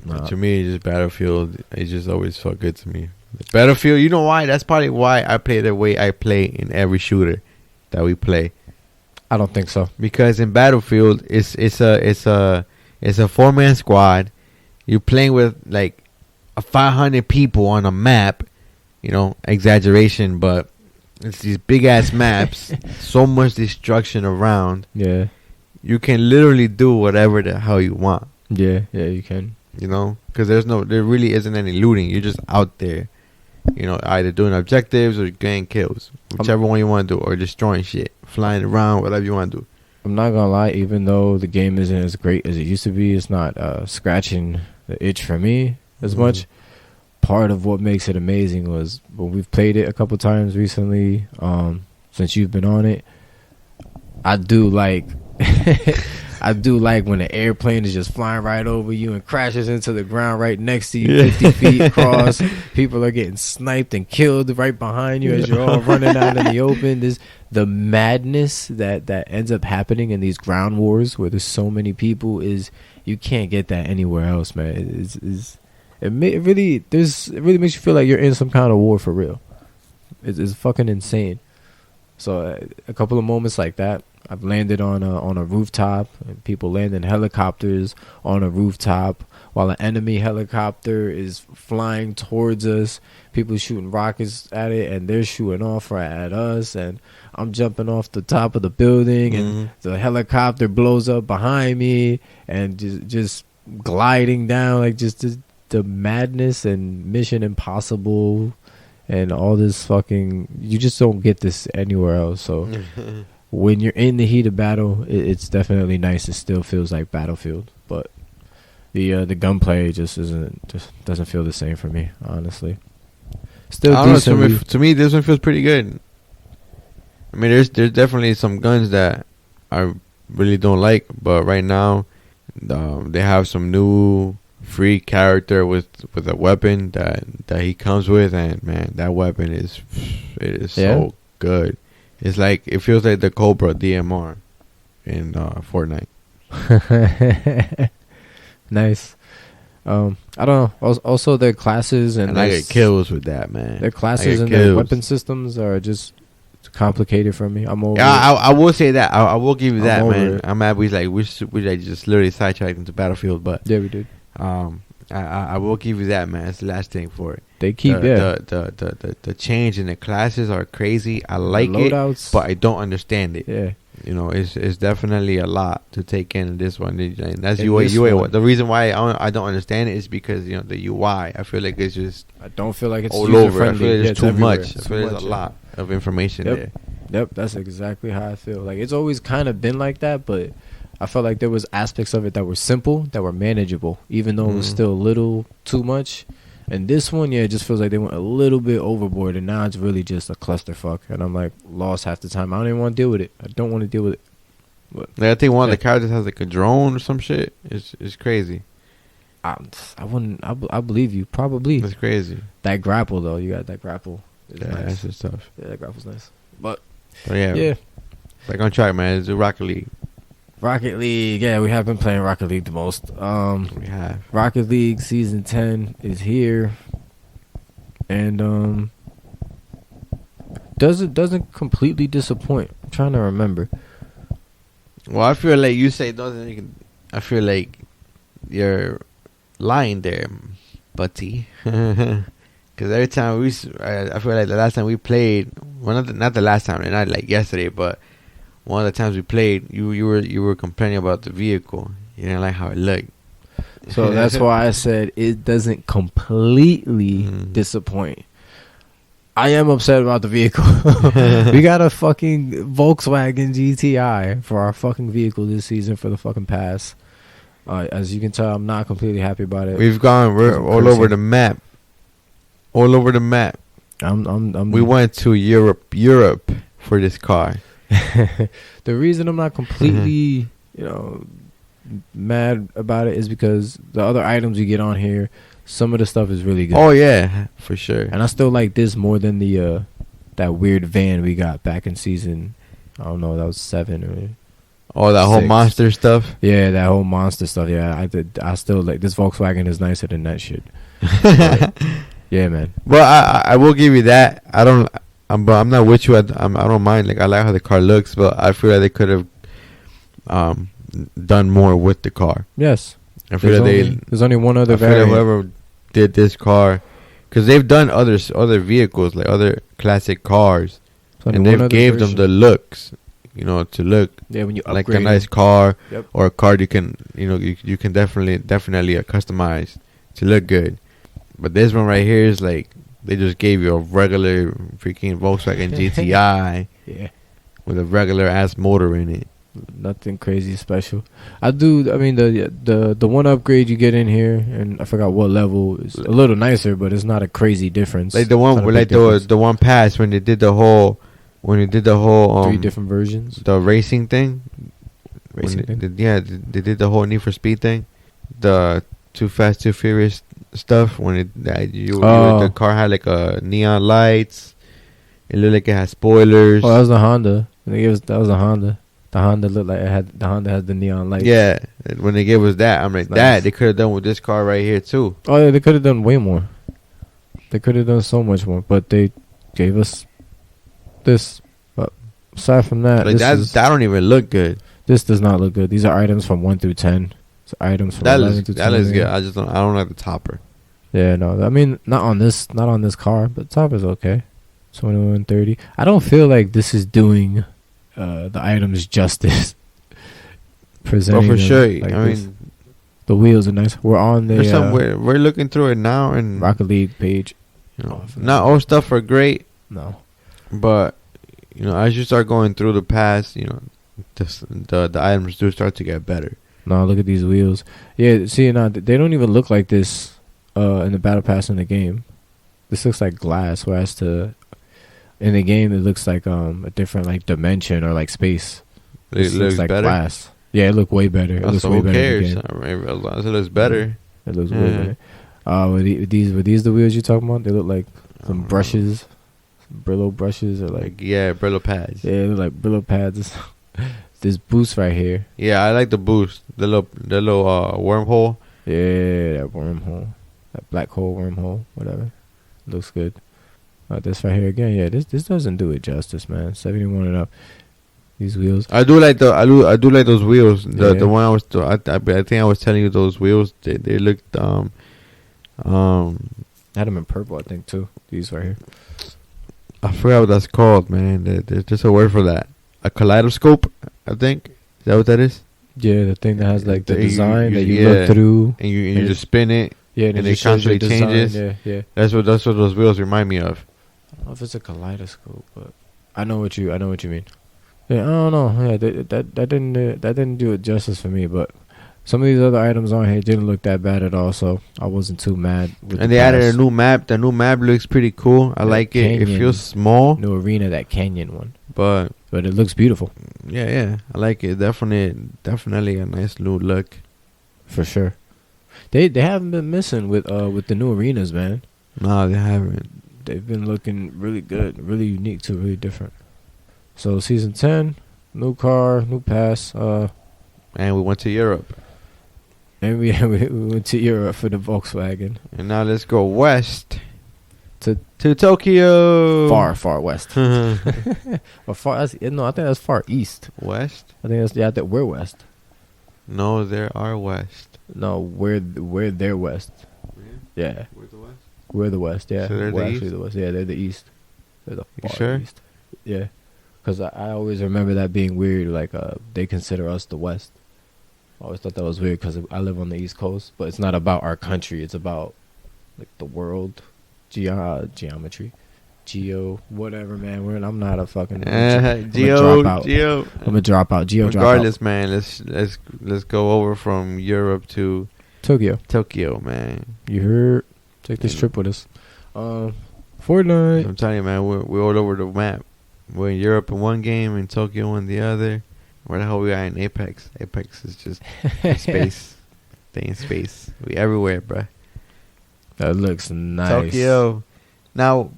Nah. To me, it's just Battlefield. It just always felt good to me. Battlefield, you know why? That's probably why I play the way I play in every shooter that we play. I don't think so. Because in Battlefield, it's a 4-man squad. You're playing with like 500 people on a map. You know, exaggeration, but it's these big ass maps. So much destruction around. Yeah. You can literally do whatever the hell you want. Yeah, you can. You know, because there really isn't any looting. You're just out there, you know, either doing objectives or getting kills, whichever one you want to do, or destroying shit, flying around, whatever you want to do. I'm not gonna lie, even though the game isn't as great as it used to be, it's not scratching the itch for me as much. Part of what makes it amazing was when we've played it a couple times recently, since you've been on it. I do like when the airplane is just flying right over you and crashes into the ground right next to you, 50 feet across. People are getting sniped and killed right behind you as you're all running out in the open. The madness that ends up happening in these ground wars where there's so many people is you can't get that anywhere else, man. It really makes you feel like you're in some kind of war for real. It's fucking insane. So a couple of moments like that. I've landed on a rooftop, and people land in helicopters on a rooftop while an enemy helicopter is flying towards us. People shooting rockets at it, and they're shooting off at us, and I'm jumping off the top of the building, and the helicopter blows up behind me, and just gliding down, like just the madness and Mission Impossible and all this fucking, you just don't get this anywhere else. So when you're in the heat of battle, it's definitely nice. It still feels like Battlefield, but the gunplay just doesn't feel the same for me, honestly. Still I don't know, to me this one feels pretty good. I mean, there's definitely some guns that I really don't like, but right now they have some new free character with a weapon that he comes with, and man, that weapon is so good. It's like, it feels like the Cobra DMR in Fortnite. Nice. I don't know. Also, their classes and I get kills with that, man. Their classes and their weapon systems are just complicated for me. I'm over. Yeah, I will say that. I will give you that, man. I'm mad we just literally sidetracked into Battlefield, but yeah, we did. I will give you that, man. It's the last thing for it. They keep the change in the classes are crazy. I like it, but I don't understand it. Yeah, you know, it's definitely a lot to take in this one. And that's UI. The reason why I don't understand it is because, you know, the UI. I feel like it's just, I don't feel like it's all over. I feel like it's too everywhere. much. I feel there's a lot of information there. Yep, that's exactly how I feel. Like, it's always kind of been like that, but I felt like there was aspects of it that were simple, that were manageable, even though it was still a little too much. And this one, it just feels like they went a little bit overboard, and now it's really just a clusterfuck. And I'm like lost half the time. I don't even want to deal with it. I don't want to deal with it. But, like, I think one of the characters has like a drone or some shit. It's crazy. I wouldn't. I believe you. Probably. That's crazy. That grapple though, you got that grapple. Yeah, nice. That's just tough. Yeah, that grapple's nice. But yeah. Like, on track, man. It's the Rocket League. Rocket League, yeah, we have been playing Rocket League the most. We have. Rocket League Season 10 is here, and doesn't completely disappoint. I'm trying to remember. Well, I feel like you say doesn't. I feel like you're lying there, buddy. Because every time I feel like the last time we played, well, not the last time, not like yesterday, but one of the times we played, you were complaining about the vehicle. You didn't like how it looked. So that's why I said it doesn't completely disappoint. I am upset about the vehicle. We got a fucking Volkswagen GTI for our fucking vehicle this season for the fucking pass. As you can tell, I'm not completely happy about it. We're all over the map. All over the map. We went to Europe for this car. The reason I'm not completely, mad about it is because the other items we get on here, some of the stuff is really good. Oh yeah, for sure. And I still like this more than the that weird van we got back in season. I don't know, that was 7 or. Oh, that 6. whole monster stuff. Yeah, that whole monster stuff. Yeah, I still like this Volkswagen is nicer than that shit. But, yeah, man. Well, I will give you that. But I'm not with you. I don't mind. Like I like how the car looks, but I feel like they could have done more with the car. Yes. I feel there's only one other variant. Whoever did this car, because they've done other vehicles, like other classic cars, and they've gave them the looks, to look when you like a nice car. Yep. Or a car you can, you can definitely customize to look good. But this one right here is like they just gave you a regular freaking Volkswagen GTI, yeah, with a regular ass motor in it. Nothing crazy special. I mean the one upgrade you get in here, and I forgot what level, is a little nicer, but it's not a crazy difference. Like the one, like the one pass when they did the whole 3 different versions. The racing thing. They did the whole Need for Speed thing. The Too Fast, Too Furious stuff. When the car had like neon lights. It looked like it had spoilers. Oh, that was the Honda. That was the Honda. The Honda looked like the Honda has the neon lights. Yeah, when they gave us that, I'm like, that they could have done with this car right here too. Oh yeah, they could have done way more. They could have done so much more, but they gave us this. But aside from that, that don't even look good. This does not look good. These are items from 1 through 10. It's items from 11 to 20. That looks good. I don't like the topper. Yeah, no. I mean, not on this car, but the topper's okay. 21, 30. I don't feel like this is doing the items justice. Presenting for sure. Like I mean, the wheels are nice. We're on the we're looking through it now, and Rocket League page. Not all stuff are great. No, but as you start going through the past, the items do start to get better. No, look at these wheels. Yeah, see, now they don't even look like this in the battle pass in the game. This looks like glass, whereas in the game it looks like a different like dimension or like space. It looks like better. Glass. Yeah, it looked way better. It looks way better. Who cares? As long as it looks better. It looks way better. Were these the wheels you're talking about? They look like some brushes, Brillo brushes, or like Brillo pads. Yeah, they look like Brillo pads. This boost right here. Yeah, I like the boost. The little wormhole. Yeah, that wormhole, that black hole wormhole, whatever. Looks good. This right here again. Yeah, this doesn't do it justice, man. 71 and up. These wheels. I do like I do like those wheels. The one I think I was telling you those wheels. They looked I had them in purple, I think too. These right here. I forgot what that's called, man. There's just a word for that. A kaleidoscope, I think. Is that what that is? Yeah, the thing that has like the design that you look through, and you just spin it. Yeah, and it constantly changes. Yeah. That's what those wheels remind me of. I don't know if it's a kaleidoscope, but I know what you mean. Yeah, I don't know. Yeah, that didn't do it justice for me, but some of these other items on here didn't look that bad at all, so I wasn't too mad. And they added a new map. The new map looks pretty cool. I like it. It feels small. New arena, that canyon one, but it looks beautiful. Yeah, I like it. Definitely a nice new look, for sure. They haven't been missing with the new arenas, man. No, they haven't. They've been looking really good, really unique too, really different. So season 10, new car, new pass. And we went to Europe. And we went to Europe for the Volkswagen. And now let's go west to Tokyo. Far west. Or far? I think that's far east. West? I think that's we're west. No, there are west. No, we're they're west. Yeah. We're the west. We're the west. Yeah. So they're we're the actually east? the west. Yeah, they're the east. They're the far sure? east. Yeah. Because I always remember that being weird. Like they consider us the west. I always thought that was weird because I live on the East Coast, but it's not about our country. It's about like the world geometry. Geo, whatever, man. I'm not a fucking. Geo. I'm gonna drop out. Geo, Regardless, man. Let's go over from Europe to Tokyo, man. You heard? Take this trip with us. Fortnite. I'm telling you, man. We're all over the map. We're in Europe in one game, in Tokyo in the other. Where the hell we are in Apex? Apex is just in space. Stay in space. We everywhere, bruh. That looks nice. Tokyo. Now,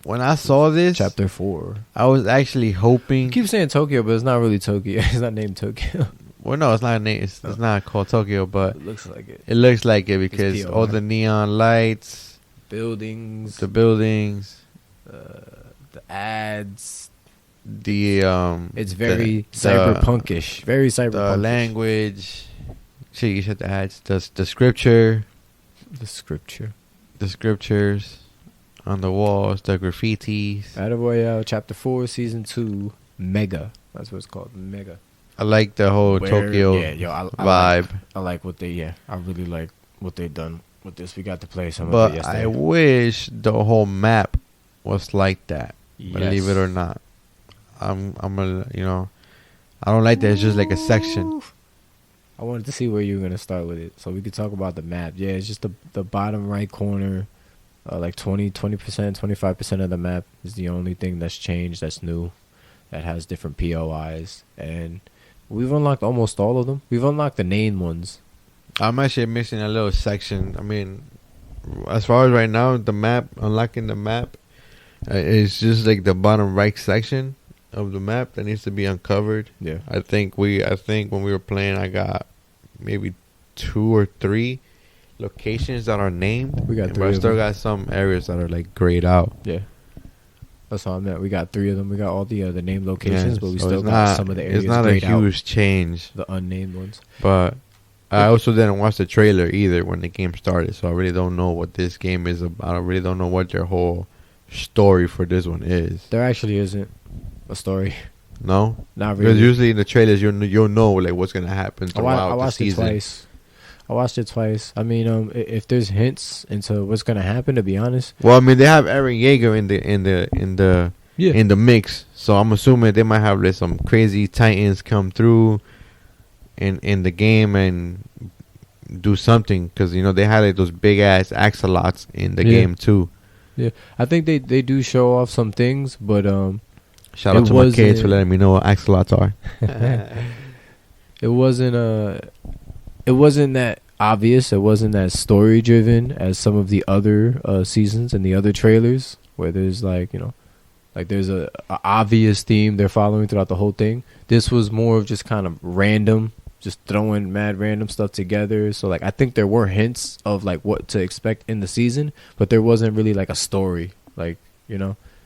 when I saw this, Chapter 4. I was actually hoping. You keep saying Tokyo, but it's not really Tokyo. It's not named Tokyo. Well, no, it's not named. It's not called Tokyo, but It looks like it. it looks like it because all the neon lights, Buildings. the buildings, The ads. the It's very cyberpunkish. Very cyberpunkish. the language. Shit, you said the ads. The scripture. The scripture. The scriptures on the walls, the graffitis. Battle Royale, Chapter 4, Season 2, Mega. That's what it's called, Mega. I like the whole Tokyo vibe. I like what they, I really like what they've done with this. We got to play some of it But yesterday. I wish the whole map was like that. Yes. Believe it or not. I'm a, I don't like that. It's just like a section. I wanted to see where you were going to start with it, so we could talk about the map. Yeah, it's just the bottom right corner, like 20%, 25% of the map is the only thing that's changed, that's new, that has different POIs. And we've unlocked almost all of them. We've unlocked the main ones. I'm actually missing a little section. I mean, as far as right now, the map, unlocking the map, is just like the bottom right section of the map that needs to be uncovered. Yeah. I think when we were playing, I got maybe 2 or 3 locations that are named. We got 3 but I of still them. got some areas that are like grayed out. Yeah. That's all I meant. We got 3 of them. We got all the named locations, Yes, but we so still it's got not- some of the areas It's not a grayed out, huge change, the unnamed ones. but I also didn't watch the trailer either when the game started, so I really don't know what this game is about. I really don't know what their whole story for this one is. There actually isn't a story. No, Not because really. usually in the trailers you'll know like what's gonna happen I throughout the watched it season. twice. I mean, if there's hints into what's gonna happen, to be honest. Well, I mean they have Eren Yeager in the mix, so I'm assuming they might have like some crazy titans come through in the game and do something, because they had like those big ass axolots in the game too. Yeah, I think they do show off some things, but Shout out to my kids for letting me know what axolots are. it wasn't that obvious. It wasn't that story driven as some of the other seasons and the other trailers, where there's there's a obvious theme they're following throughout the whole thing. This was more of just kind of random, just throwing mad random stuff together. So I think there were hints of what to expect in the season, but there wasn't really a story.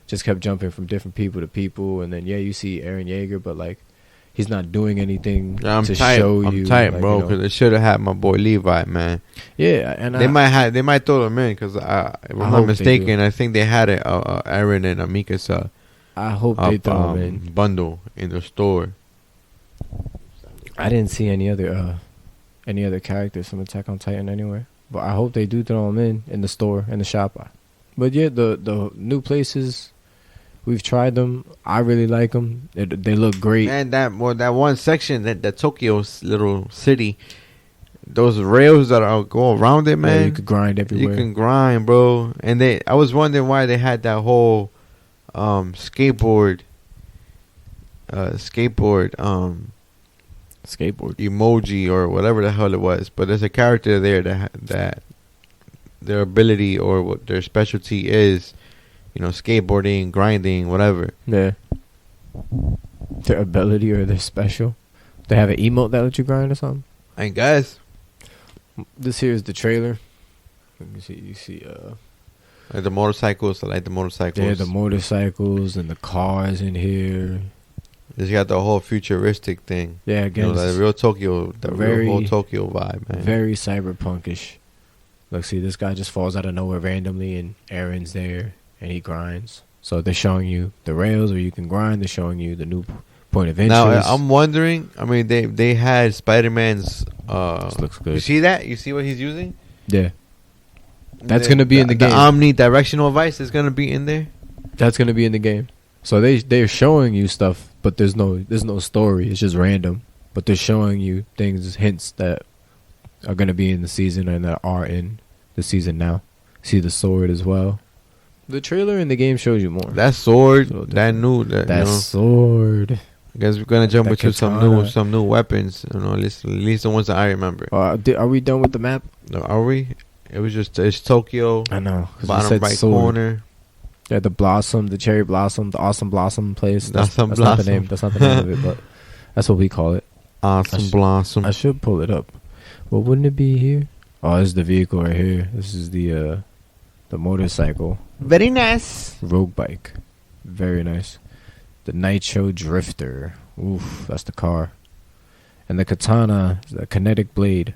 Just kept jumping from different people to people, and then you see Eren Yeager, but he's not doing anything I'm to tight. show I'm you. tight, bro, because they should have had my boy Levi, man. Yeah, and They might throw him in, because if I'm not mistaken, I think they had a Eren and a Mikasa I hope they throw him in. bundle in the store. I didn't see any other characters from Attack on Titan anywhere, but I hope they do throw them in the store, in the shop. But yeah, the new places, we've tried them. I really like them. They look great. Man, that one section, that Tokyo's little city, those rails that go around it, man. Yeah, you could grind everywhere. You can grind, bro. And I was wondering why they had that whole skateboard emoji or whatever the hell it was. But there's a character there that their ability or what their specialty is, skateboarding, grinding, whatever. Yeah. Their ability or their special. They have an emote that lets you grind or something. I guess. This here is the trailer. Let me see. You see, like the motorcycles. I like the motorcycles. yeah, the motorcycles and the cars in here. It's got the whole futuristic thing. Yeah, again, the real Tokyo, real whole Tokyo vibe, man. Very cyberpunkish. Look, see, this guy just falls out of nowhere randomly, and Eren's there, and he grinds. So they're showing you the rails where you can grind. They're showing you the new point of interest. Now, I'm wondering, I mean, they had Spider-Man's... this looks good. You see that? You see what he's using? Yeah. That's going to be in the game. The omnidirectional device is going to be in there. That's gonna be in the game. So they're showing you stuff, but there's no story. It's just random. But they're showing you things, hints that are gonna be in the season and that are in the season now. See the sword as well. The trailer in the game shows you more. That sword, So that sword. I guess we're gonna jump That into katana. some new weapons. You know, at least the ones that I remember. Are we done with the map? No, are we? It's Tokyo, I know. 'Cause we bottom said right sword. corner. Yeah, the blossom, the cherry blossom, the awesome blossom place. Awesome that's not the Blossom. name. That's not the name of it, but that's what we call it. Awesome blossom. I should pull it up. Well, wouldn't it be here? Oh, this is the vehicle right here. This is the motorcycle. Very nice. Rogue bike. Very nice. The Nitro Drifter. Oof, that's the car. And the katana, the kinetic blade.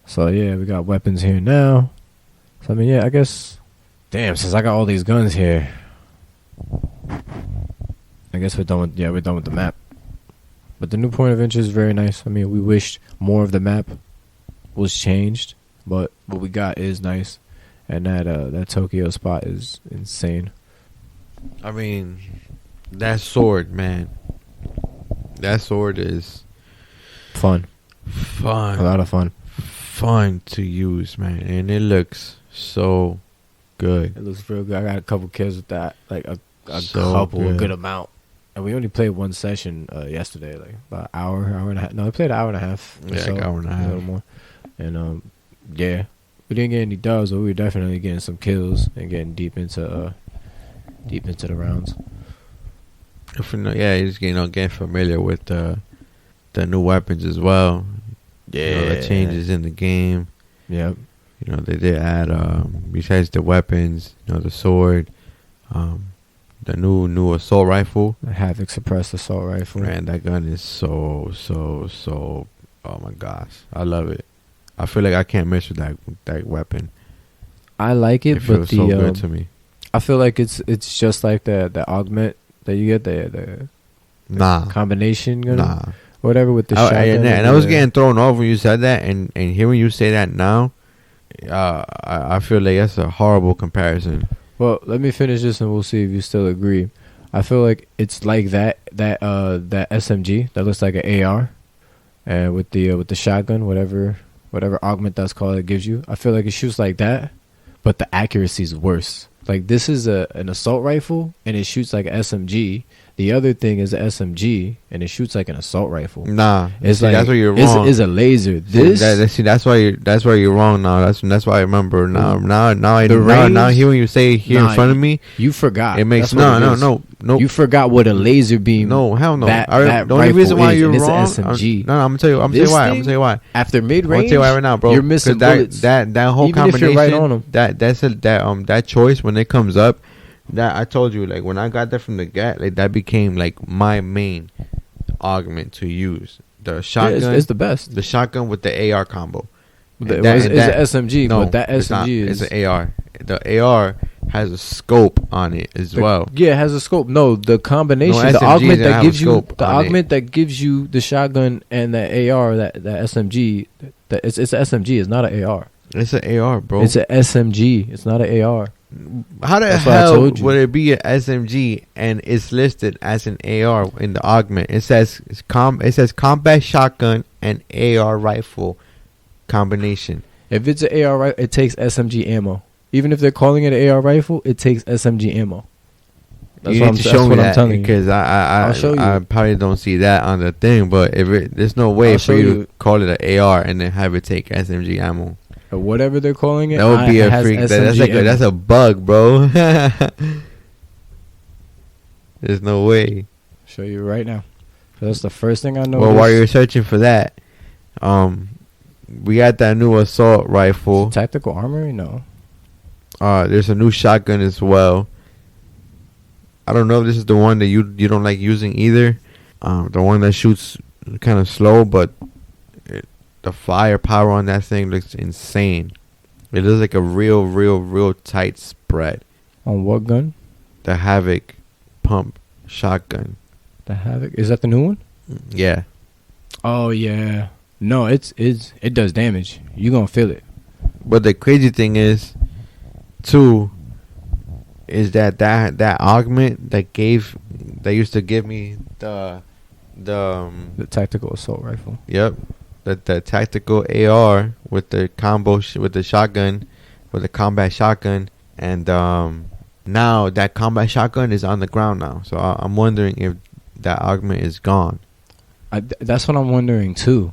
So yeah, we got weapons here now. So I mean, yeah, I guess. Damn, since I got all these guns here, I guess we're done with the map. But the new point of interest is very nice. I mean, we wished more of the map was changed, but what we got is nice. And that Tokyo spot is insane. I mean, that sword, man. That sword is Fun. A fun. lot of fun. Fun to use, man. And it looks so good. It looks real good. I got a couple kills with that. Like a So a good. good amount. And we only played one session yesterday, like about an hour and a half. No, we played an hour and a half. or Yeah, so, like hour and a a half. little more. And yeah, we didn't get any dubs, but we were definitely getting some kills and getting deep into the rounds. Yeah, you just getting familiar with the new weapons as well. The changes in the game. Yep. They did add besides the weapons, the sword, the new assault rifle. The Havoc suppressed assault rifle. Man, that gun is so. Oh my gosh, I love it. I feel like I can't mess with that weapon. I like it, It but feels so good to me. I feel like it's just like the augment that you get the Nah, combination gun, nah. whatever with the shotgun. And I was getting thrown off when you said that, and hearing you say that now, I feel like that's a horrible comparison. Well, let me finish this and we'll see if you still agree. I feel like it's like that SMG that looks like an AR, and with the shotgun, whatever augment that's called, it gives you. I feel like it shoots like that, but the accuracy is worse. Like this is an assault rifle and it shoots like an SMG. The other thing is an SMG and it shoots like an assault rifle. Nah, It's see, like that's where you're wrong. It's a laser. This That's why you're wrong now. That's why I remember now. Now range- hearing you say here in front of me, you forgot. it makes That's what it is. no. You forgot what a laser beam. No, hell no. That The only reason rifle why is, you're and it's a wrong. SMG. No, I'm gonna tell you. I'm gonna This tell you why. I'm thing- gonna tell you why. After mid I'm gonna range, tell you why right now, bro. you're missing 'Cause bullets. that whole Even if combination. you're right on 'em. That choice when it comes up. That I told you, like when I got that from the get, like that became like my main augment to use. The shotgun, it's the best. the shotgun with the AR combo. It's And that- an and that- SMG, No, but that it's not. SMG is It's an AR. The AR has a scope on it as well. Yeah, it has a scope. No, the combination, No, the SMGs augment that that have gives a you scope the on it. augment that gives you the shotgun and the AR, that SMG, it's an SMG. It's not an AR. It's an AR, bro. It's an SMG. It's not an AR. How the That's what I hell told you. would it be an SMG and it's listed as an AR in the augment? It says combat shotgun and AR rifle combination. If it's an AR rifle, it takes SMG ammo. Even if they're calling it an AR rifle, it takes SMG ammo. That's You what need I'm, to that's show me what I'm that telling you. because I'll show you. I probably don't see that on the thing. But there's no way I'll for show you you. to call it an AR and then have it take SMG ammo. Or whatever they're calling it, That would be it a has freak. SMG That's a bug, bro. There's no way. show you right now. That's the first thing I know. Well, while you're searching for that, we got that new assault rifle. Tactical armory, no. There's a new shotgun as well. I don't know if this is the one that you don't like using either. The one that shoots kind of slow, but the firepower on that thing looks insane. It looks like a real tight spread. On what gun? The Havoc pump shotgun. The Havoc. Is that the new one? Yeah. Oh yeah. No, it does damage. You gonna feel it. But the crazy thing is, too, is that augment that used to give me the tactical assault rifle. Yep, the tactical AR with the combo with the shotgun, with the combat shotgun, and now that combat shotgun is on the ground now. So I'm wondering if that augment is gone. That's what I'm wondering too,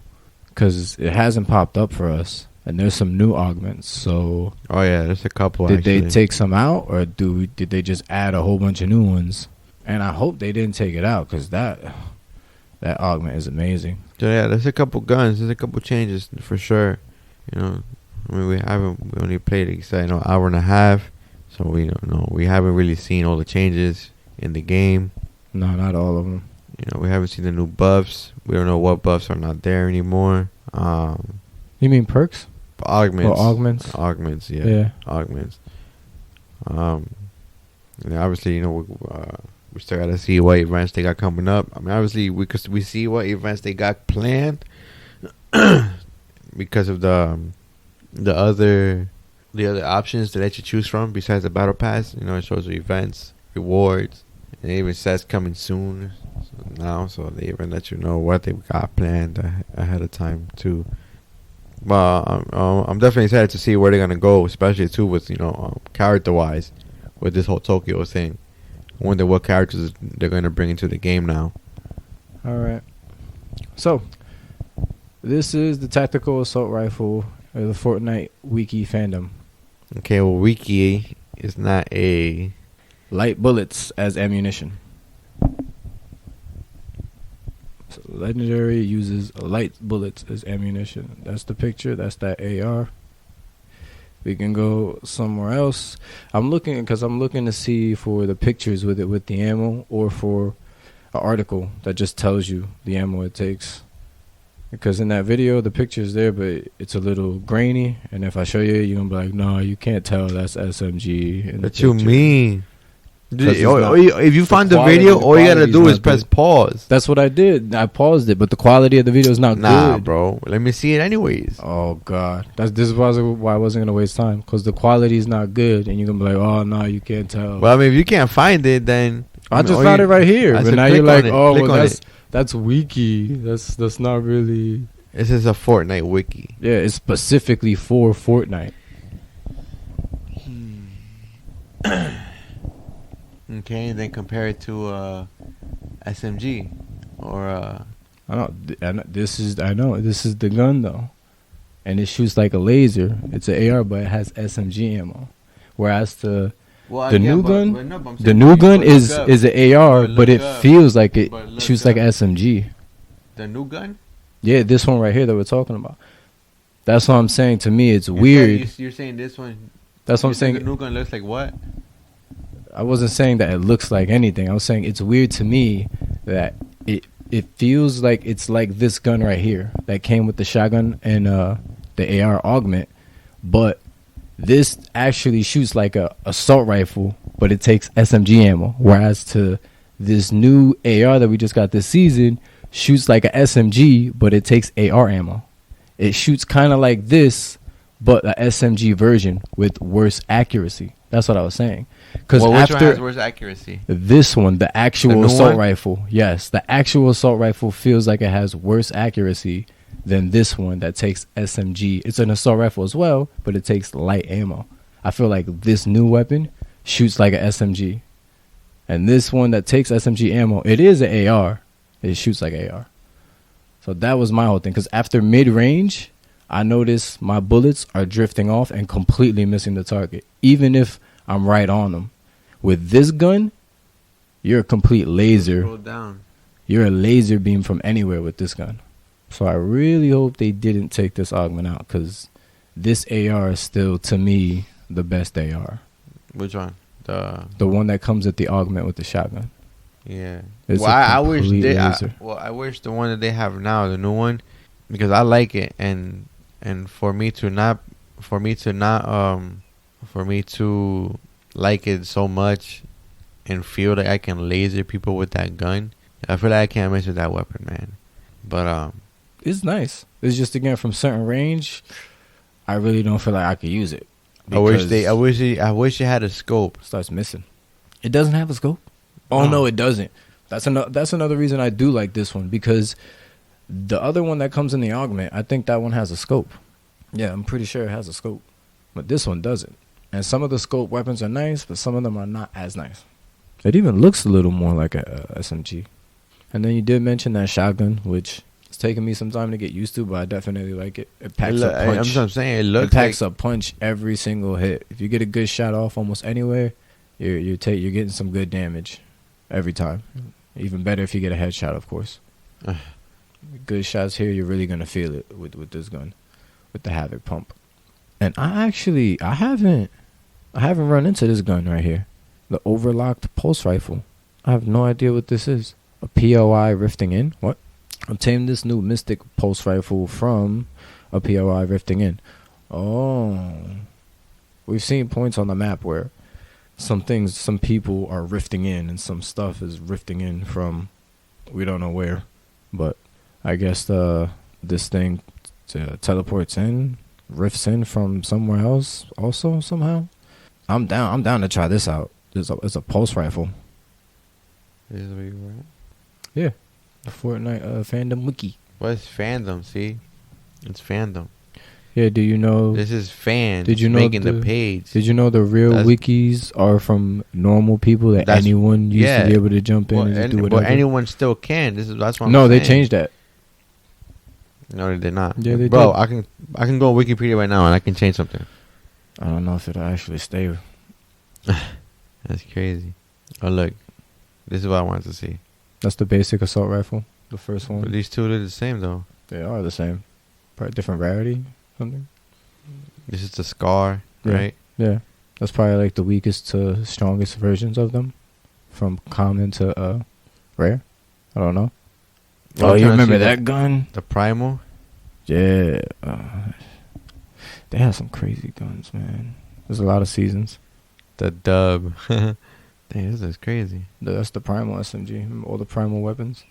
because it hasn't popped up for us, and there's some new augments. So oh yeah, there's a couple. Did they take some out, or did they just add a whole bunch of new ones? And I hope they didn't take it out, because that augment is amazing. So yeah, there's a couple guns. There's a couple changes for sure. You know, I mean, we only played an hour and a half, so we don't know. We haven't really seen all the changes in the game. No, not all of them. You know, we haven't seen the new buffs. We don't know what buffs are not there anymore. You mean perks? Augments. Or augments? Augments, yeah. Yeah. Augments. And obviously, we still got to see what events they got coming up. I mean, obviously, we see what events they got planned because of the other options to let you choose from besides the battle pass. You know, it shows you events, rewards, and it even says coming soon so they even let you know what they got planned ahead of time too. But I'm definitely excited to see where they're gonna go, especially too with character wise with this whole Tokyo thing. I wonder what characters they're gonna bring into the game now. All right. So this is the tactical assault rifle of the Fortnite wiki fandom. Okay, well, wiki is not a light bullets as ammunition. So Legendary uses light bullets as ammunition. That's the picture. That's that AR. We can go somewhere else. I'm looking to see for the pictures with the ammo, or for an article that just tells you the ammo it takes. Because in that video, the picture's there, but it's a little grainy. And if I show you, you're going to be like, no, you can't tell that's SMG. What you mean? If you find the video, all you got to do is press pause. That's what I did. I paused it, but the quality of the video is not good. Nah, bro. Let me see it anyways. Oh, God. This is why I wasn't going to waste time. Because the quality is not good. And you're going to be like, oh, no, you can't tell. Well, I mean, if you can't find it, then... I just found it right here. But now you're like, oh, well, that's wiki. That's not really... This is a Fortnite wiki. Yeah, it's specifically for Fortnite. Okay, and then compare it to SMG or I know this is the gun though, and it shoots like a laser. It's an AR, but it has SMG ammo. Whereas the new gun is an AR, but it feels like it shoots like an SMG. The new gun? Yeah, this one right here that we're talking about. That's what I'm saying. To me, it's weird. You're saying this one? That's what I'm saying. The new gun looks like what? I wasn't saying that it looks like anything. I was saying it's weird to me that it feels like it's like this gun right here that came with the shotgun and the AR augment, but this actually shoots like a assault rifle, but it takes SMG ammo. Whereas to this new AR that we just got this season shoots like a SMG, but it takes AR ammo. It shoots kind of like this, but a SMG version with worse accuracy. That's what I was saying. Because which one has worse accuracy? This one, the actual assault rifle. Yes, the actual assault rifle feels like it has worse accuracy than this one that takes SMG. It's an assault rifle as well, but it takes light ammo. I feel like this new weapon shoots like an SMG. And this one that takes SMG ammo, it is an AR. It shoots like AR. So that was my whole thing. Because after mid-range, I notice my bullets are drifting off and completely missing the target, even if I'm right on them. With this gun, you're a complete laser. Scroll down. You're a laser beam from anywhere with this gun. So I really hope they didn't take this augment out, because this AR is still, to me, the best AR. Which one? The one that comes with the augment with the shotgun. Yeah. It's I wish I wish the one that they have now, the new one, because I like it, and for me to like it so much and feel like I can laser people with that gun, I feel like I can't mess with that weapon, man. But it's nice. It's just, again, from certain range, I really don't feel like I could use it. I wish it had a scope. Starts missing. It doesn't have a scope. Oh no, it doesn't. That's another reason I do like this one, because the other one that comes in the augment, I think that one has a scope. Yeah, I'm pretty sure it has a scope, but this one doesn't. And some of the scope weapons are nice, but some of them are not as nice. It even looks a little more like a SMG. And then you did mention that shotgun, which it's taken me some time to get used to, but I definitely like it. It packs a punch. I'm saying it packs a punch every single hit. If you get a good shot off almost anywhere, you're getting some good damage every time. Even better if you get a headshot, of course. Good shots here, you're really gonna feel it with this gun, with the Havoc pump. And I haven't run into this gun right here, the overlocked pulse rifle. I have no idea what this is. A POI rifting in? What? Obtained this new Mystic pulse rifle from a POI rifting in. Oh, we've seen points on the map where some people are rifting in, and some stuff is rifting in from we don't know where. But I guess this thing teleports in, rifts in from somewhere else also somehow. I'm down to try this out. It's a pulse rifle. This is where you were at? Yeah. The Fortnite fandom wiki. What's fandom? See? It's fandom. Yeah, do you know... This is fans did you know making the page. Did you know the real wikis are from normal people that anyone used to be able to jump in and do whatever? But anyone still can. That's what I'm saying. No, they changed that. No, they did not. Yeah, they Bro, did. I can go on Wikipedia right now and I can change something. I don't know if it'll actually stay. That's crazy. Oh, look. This is what I wanted to see. That's the basic assault rifle. The first one. But these two are the same, though. They are the same. Probably different rarity. Something. This is the Scar, right? Yeah. That's probably like the weakest to strongest versions of them. From common to rare. I don't know. Oh, you remember that gun? The Primal? Yeah. They have some crazy guns, man. There's a lot of seasons. The Dub. Dang, this is crazy. That's the Primal SMG. Remember all the Primal weapons?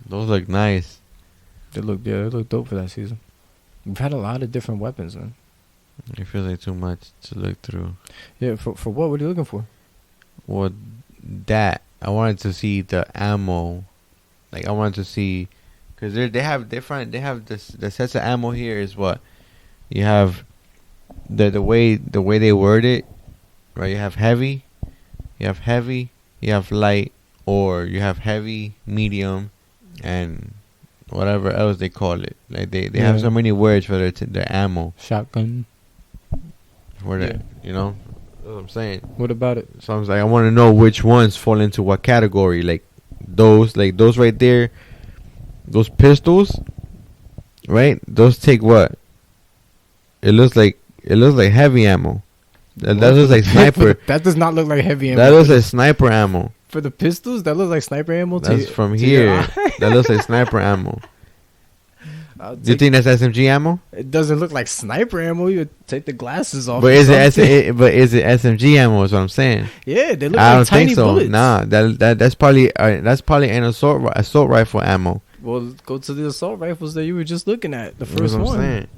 Those look nice. They look dope for that season. We've had a lot of different weapons, man. It feels like too much to look through. Yeah, for what? What are you looking for? Well, that. I wanted to see the ammo. Like, I wanted to see... Because they have different... They have this... The sets of ammo here is what? You have... The way they word it, right? You have heavy. You have light, or you have heavy, medium, and whatever else they call it. Like they have so many words for their ammo. Shotgun. For that, you know? That's what I'm saying. What about it? So I was like, I want to know which ones fall into what category. Like those right there, those pistols, right? Those take what? It looks like heavy ammo. That looks like sniper. That does not look like heavy ammo. That looks like sniper ammo. For the pistols, that looks like sniper ammo. That's from here. That looks like sniper ammo. Do you think that's SMG ammo? It doesn't look like sniper ammo. You would take the glasses off. But is it SMG ammo? Is what I'm saying. Yeah, they look I like tiny bullets. Nah, that's probably an assault rifle ammo. Well, go to the assault rifles that you were just looking at. The first that's what one. I'm saying.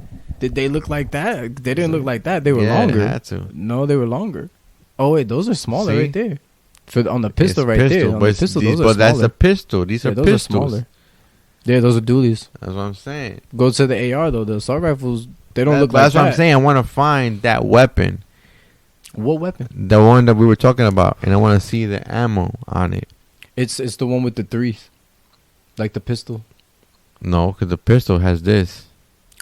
Did they look like that? They didn't look like that. They were longer. They had to. No, they were longer. Oh wait, those are smaller right there. On the pistol it's right pistol, there. On the pistol, those are smaller. But that's a pistol. These are those pistols. Are smaller. Yeah, those are dualies. That's what I'm saying. Go to the AR though. The assault rifles, they don't look like that. That's what I'm saying. I want to find that weapon. What weapon? The one that we were talking about, and I want to see the ammo on it. It's the one with the threes, like the pistol. No, because the pistol has this.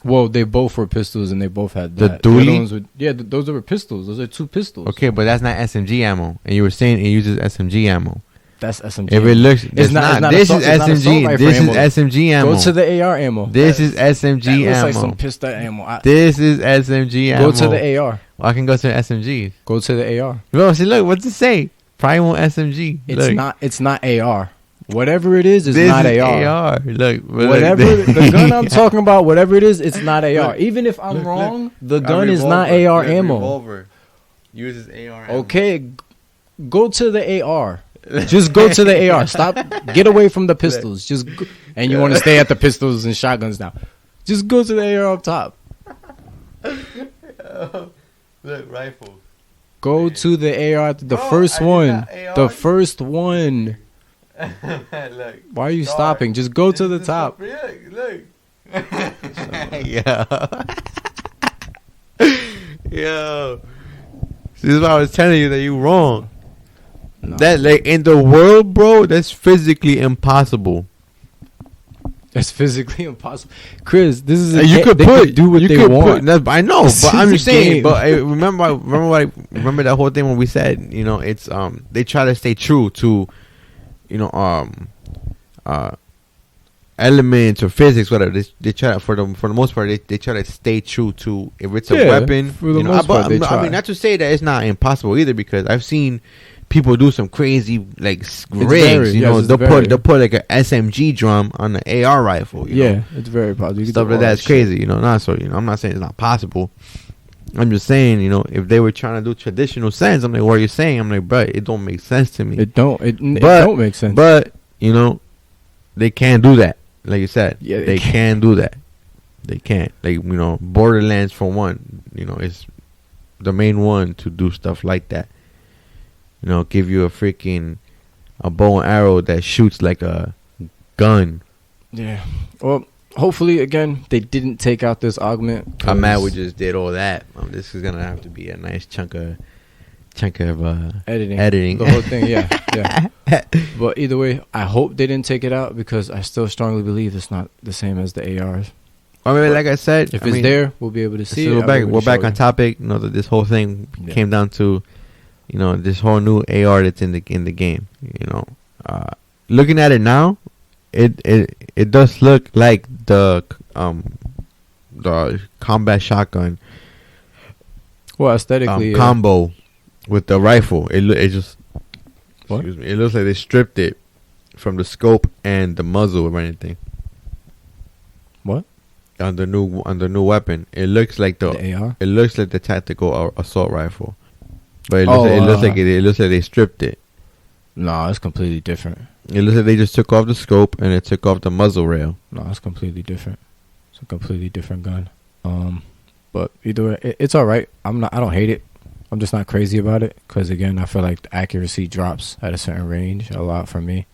Well, they both were pistols, and they both had that. The dually? Those were pistols. Those are two pistols. Okay, but that's not SMG ammo. And you were saying it uses SMG ammo. That's SMG. If it looks, it's not. This is SMG. This is SMG ammo. Go to the AR ammo. This is SMG ammo. That looks like some pistol ammo. This is SMG ammo. Go to the AR. Well, I can go to the SMG. Go to the AR. Bro, see, look, what's it say? Primal SMG. It's not AR. Whatever it is this not is AR. Look, whatever the gun I'm talking about, whatever it is, it's not AR. Even if I'm wrong, the gun is not AR ammo. Revolver uses AR ammo. Okay, go to the AR. Just go to the AR. Stop. Get away from the pistols. Just go, and you want to stay at the pistols and shotguns now. Just go to the AR up top. Look, rifle. Go to the AR, the Bro, first I did one. not AR. The first one. Look. Why are you Dog. stopping? Just go to the This is top. Look. Yo. This is why I was telling you that you wrong. No. That like in the world, bro, that's physically impossible. That's physically impossible. Chris, this is You could do what they want. I know, This but I'm is just a saying. game. But remember that whole thing when we said, you know, it's they try to stay true to, you know, elements or physics, whatever. They try to, for the most part, they try to stay true to if it's a weapon. For the You know, most part, they I try. mean, not to say that it's not impossible either, because I've seen people do some crazy like rigs. You know, they'll put like a SMG drum on the AR rifle. You know? It's very possible. You can Stuff do like all that's that crazy. You know, not so. You know, I'm not saying it's not possible. I'm just saying, you know, if they were trying to do traditional sense, I'm like, what are you saying? I'm like, bro, it don't make sense to me. It don't make sense. But you know, they can't do that. Like you said, Yeah, they can't do that. They can't. Like, you know, Borderlands for one, you know, is the main one to do stuff like that. You know, give you a bow and arrow that shoots like a gun. Yeah. Well, hopefully, again, they didn't take out this augment. I'm mad we just did all that. This is gonna have to be a nice chunk of editing. The whole thing, yeah. But either way, I hope they didn't take it out because I still strongly believe it's not the same as the ARs. I mean, like I said, if it's there, we'll be able to see so it. We're back on topic. You know, that this whole thing came down to, you know, this whole new AR that's in the game. You know, looking at it now, it does look like the combat shotgun. Well, aesthetically, combo with the rifle. It just what? Excuse me. It looks like they stripped it from the scope and the muzzle or anything. What? On the new weapon, it looks like the AR. It looks like the tactical assault rifle, but it looks like they stripped it. No, it's completely different. It looks like they just took off the scope and it took off the muzzle rail. No, it's completely different. It's a completely different gun. But either way, it's all right. I don't hate it. I'm just not crazy about it because again, I feel like the accuracy drops at a certain range a lot for me.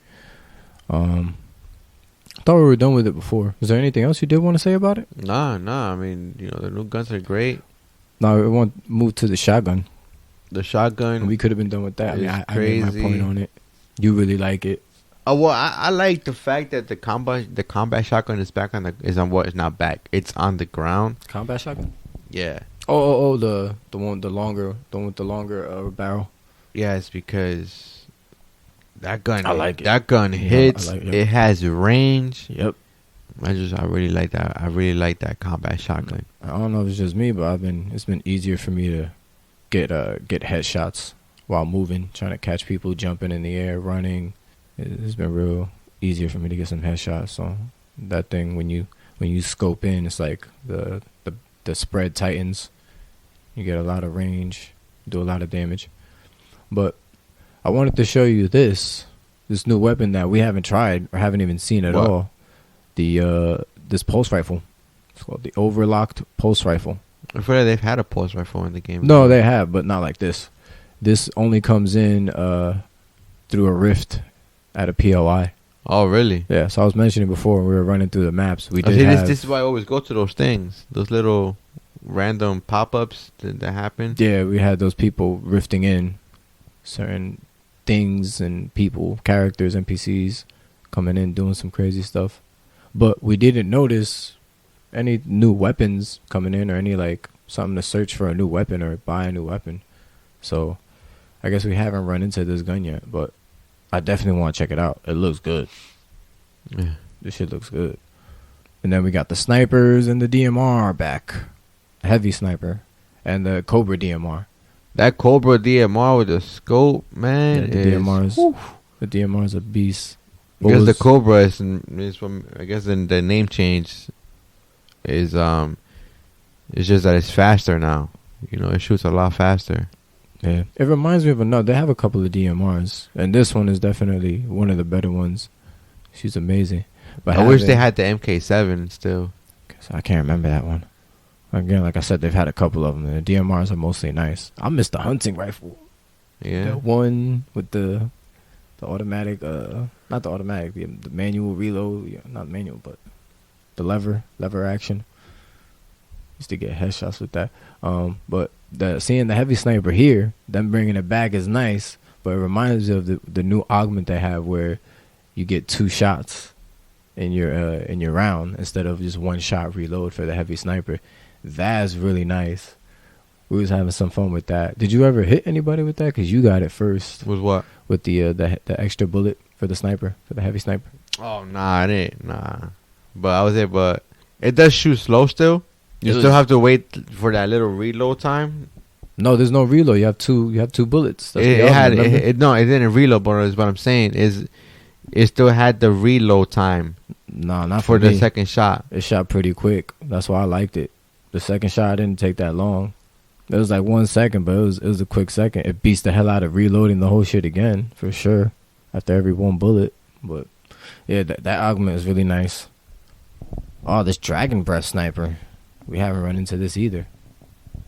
I thought we were done with it before. Is there anything else you did want to say about it? Nah. I mean, you know, the new guns are great. No, we want to move to the shotgun. The shotgun. We could have been done with that. I mean, I made my crazy. point on it. You really like it. Well, I like the fact that the combat shotgun is back on it's not back. It's on the ground. Combat shotgun. Yeah. Oh, the one with the longer barrel. Yeah, it's because that gun. I like it. That gun hits. I like it. It has range. Yep. I really like that. I really like that combat shotgun. I don't know if it's just me, but it's been easier for me to get headshots while moving, trying to catch people jumping in the air, running. It's been real easier for me to get some headshots. So that thing, when you scope in, it's like the spread tightens. You get a lot of range, do a lot of damage. But I wanted to show you this new weapon that we haven't tried or haven't even seen at all. This pulse rifle. It's called the overlocked pulse rifle. I feel like they've had a pulse rifle in the game. No, they have, but not like this. This only comes in through a rift at a POI. Oh, really? Yeah, so I was mentioning before when we were running through the maps. This is why I always go to those things. Those little random pop-ups that happen. Yeah, we had those people rifting in certain things and people, characters, NPCs coming in doing some crazy stuff. But we didn't notice any new weapons coming in or any like something to search for a new weapon or buy a new weapon. So I guess we haven't run into this gun yet, but I definitely want to check it out. It looks good. Yeah. This shit looks good. And then we got the snipers and the DMR back. Heavy sniper and the Cobra DMR. That Cobra DMR with the scope, man. The DMR is a beast. Because the Cobra is from, I guess the name change is it's just that it's faster now. You know, it shoots a lot faster. Yeah, it reminds me of another. They have a couple of DMRs, and this one is definitely one of the better ones. She's amazing. But I wish they had the MK7 still. I can't remember that one. Again, like I said, they've had a couple of them. And the DMRs are mostly nice. I miss the hunting rifle. Yeah. The one with the automatic, not the automatic, the manual reload. Yeah, not manual, but the lever action. Used to get headshots with that. But seeing the heavy sniper here, them bringing it back is nice. But it reminds me of the new augment they have where you get 2 shots in your round instead of just 1 shot reload for the heavy sniper. That's really nice. We was having some fun with that. Did you ever hit anybody with that? Because you got it first. With what? With the extra bullet for the sniper, for the heavy sniper. Oh, nah, I didn't. Nah. But I was there, but it does shoot slow still. You still have to wait for that little reload time. No, there's no reload. You have two bullets. That's It didn't reload, but what I'm saying is it still had the reload time. No, not for me. The second shot. It shot pretty quick. That's why I liked it. The second shot didn't take that long. It was like 1 second, but it was a quick second. It beats the hell out of reloading the whole shit again, for sure, after every 1 bullet. But, yeah, that augment is really nice. Oh, this Dragon Breath sniper. We haven't run into this either.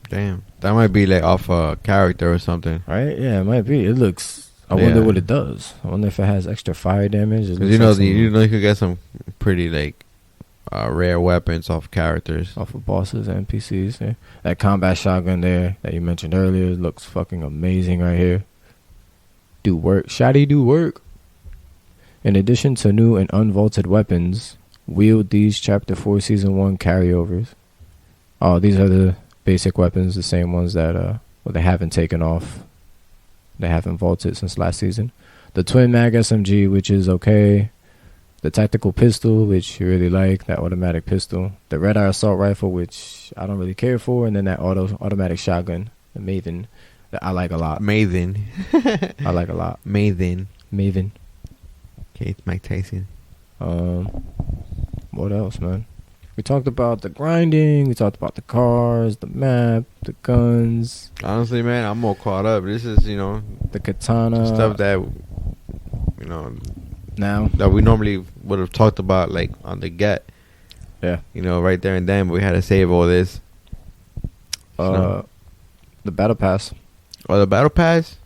Damn. That might be like off a character or something. Right? Yeah, it might be. It looks... I wonder what it does. I wonder if it has extra fire damage. Because you could get some pretty, like, rare weapons off characters. Off of bosses and NPCs. Yeah. That combat shotgun there that you mentioned earlier looks fucking amazing right here. Do work. Shotty do work. In addition to new and unvaulted weapons, wield these Chapter 4 Season 1 carryovers. Oh, these are the basic weapons, the same ones that they haven't taken off. They haven't vaulted since last season. The Twin Mag SMG, which is okay. The Tactical Pistol, which you really like. That automatic pistol. The Red Eye Assault Rifle, which I don't really care for. And then that automatic shotgun, the Maven, that I like a lot. Maven. I like a lot. Maven. Okay, it's Mike Tyson. What else, man? We talked about the grinding. We talked about the cars, the map, the guns. Honestly, man, I'm more caught up. This is, the katana. Stuff that, now that we normally would have talked about, like, on the get. Yeah. Right there and then. But we had to save all this. The Battle Pass. Oh, the Battle Pass?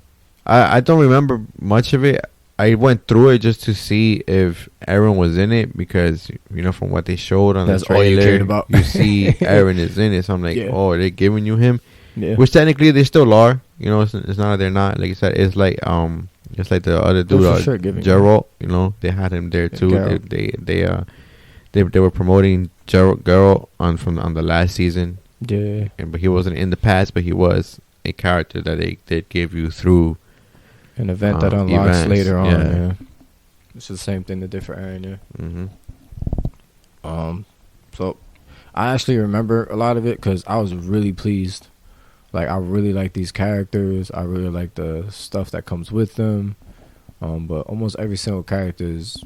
I don't remember much of it. I went through it just to see if Aaron was in it because, from what they showed on the trailer, all you cared about. You see Aaron is in it. So I'm like, oh, are they giving you him? Yeah. Which technically they still are. It's not that they're not. Like you said, it's like the other dude, sure Gerald. They had him there too. They were promoting Gerald on the last season. Yeah. But he wasn't in the past, but he was a character that they did give you through an event that unlocks events, later on. Yeah. It's the same thing, the different area. Mm-hmm. So I actually remember a lot of it because I was really pleased. Like, I really like these characters. I really like the stuff that comes with them. But almost every single character is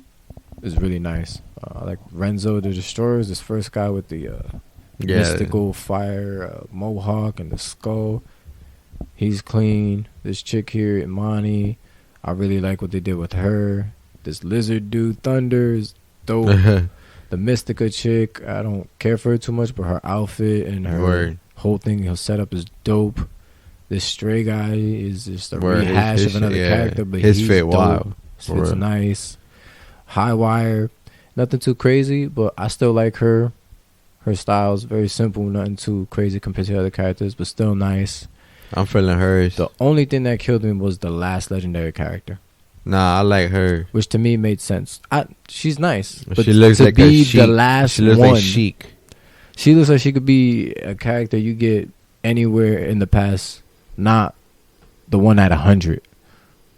really nice. I like Renzo the Destroyer, this first guy with the mystical fire mohawk and the skull. He's clean. This chick here, Imani, I really like what they did with her. This lizard dude, Thunder, is dope. The Mystica chick, I don't care for her too much, but her outfit and her whole thing, her setup is dope. This stray guy is just a rehash of another character, but his he's fit dope. wild. It's nice. High Wire, nothing too crazy, but I still like her. Her style is very simple, nothing too crazy compared to other characters, but still nice. I'm feeling hers. The only thing that killed me was the last legendary character. Nah, I like her. Which to me made sense. She's nice, but she looks to like be the last she looks one, like Chic. She looks like she could be a character you get anywhere in the past, not the one at 100.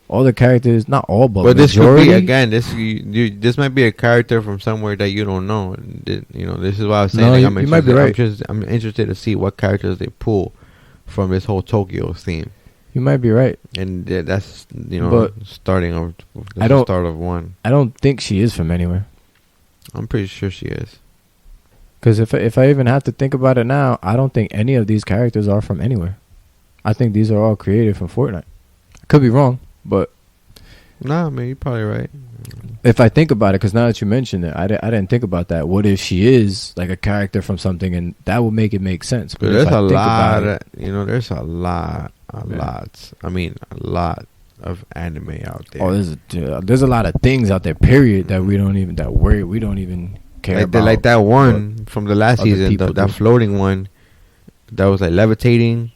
All the characters, not all, but this majority. could be again. This might be a character from somewhere that you don't know. This is why I was saying. No, you might be right. I'm interested to see what characters they pull from this whole Tokyo theme. You might be right, and that's but starting of start of one. I don't think she is from anywhere. I'm pretty sure she is. Because if I even have to think about it now, I don't think any of these characters are from anywhere. I think these are all created from Fortnite. I could be wrong, but Nah, man, you're probably right. If I think about it, because now that you mentioned it, I didn't think about that. What if she is like a character from something, and that would make it make sense. But there's a lot, there's a lot of anime out there. Oh, there's a lot of things out there. Period. That we don't even we don't even care about. Like that one from the last season, that floating one, that was like levitating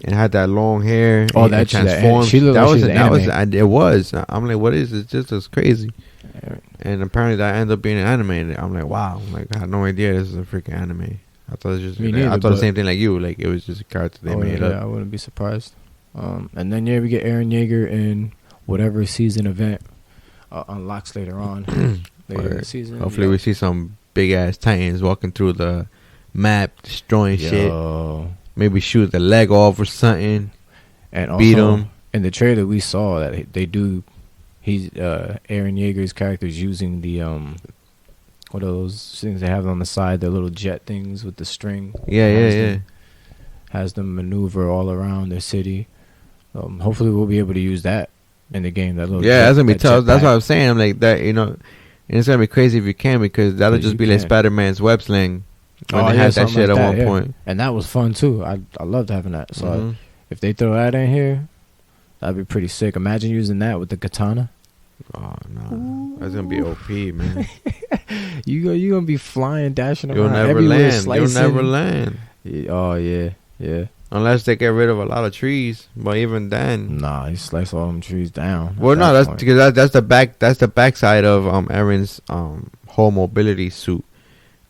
and had that long hair. Oh, that transformed. She looked it was. I'm like, what is this? Just as crazy. And apparently that ended up being an anime. And I'm like, wow. I had no idea this is a freaking anime. I thought it was just. I thought the same thing like you. Like it was just a character they made up. Yeah, I wouldn't be surprised. And then we get Eren Yeager in whatever season event unlocks later on. Later in the season. Hopefully we see some big ass titans walking through the map, destroying shit. Maybe shoot the leg off or something. And also, beat him. In the trailer we saw that they do. He's Eren Yeager's character is using the what are those things they have on the side, the little jet things with the string. Has them maneuver all around their city. Hopefully we'll be able to use that in the game. That little that's gonna be tough. That's what I'm saying. I'm like that, and it's gonna be crazy if you can, because that'll just be like Spider-Man's web sling when they had that shit at one point. And that was fun too. I loved having that. So if they throw that in here, that'd be pretty sick. Imagine using that with the katana. Oh no, that's gonna be OP, man. you gonna be flying, dashing around. You'll never land. You'll never land. Oh yeah. Unless they get rid of a lot of trees, but even then, nah, you slice all them trees down. Well, no, that's because that's the back. That's the backside of Eren's whole mobility suit.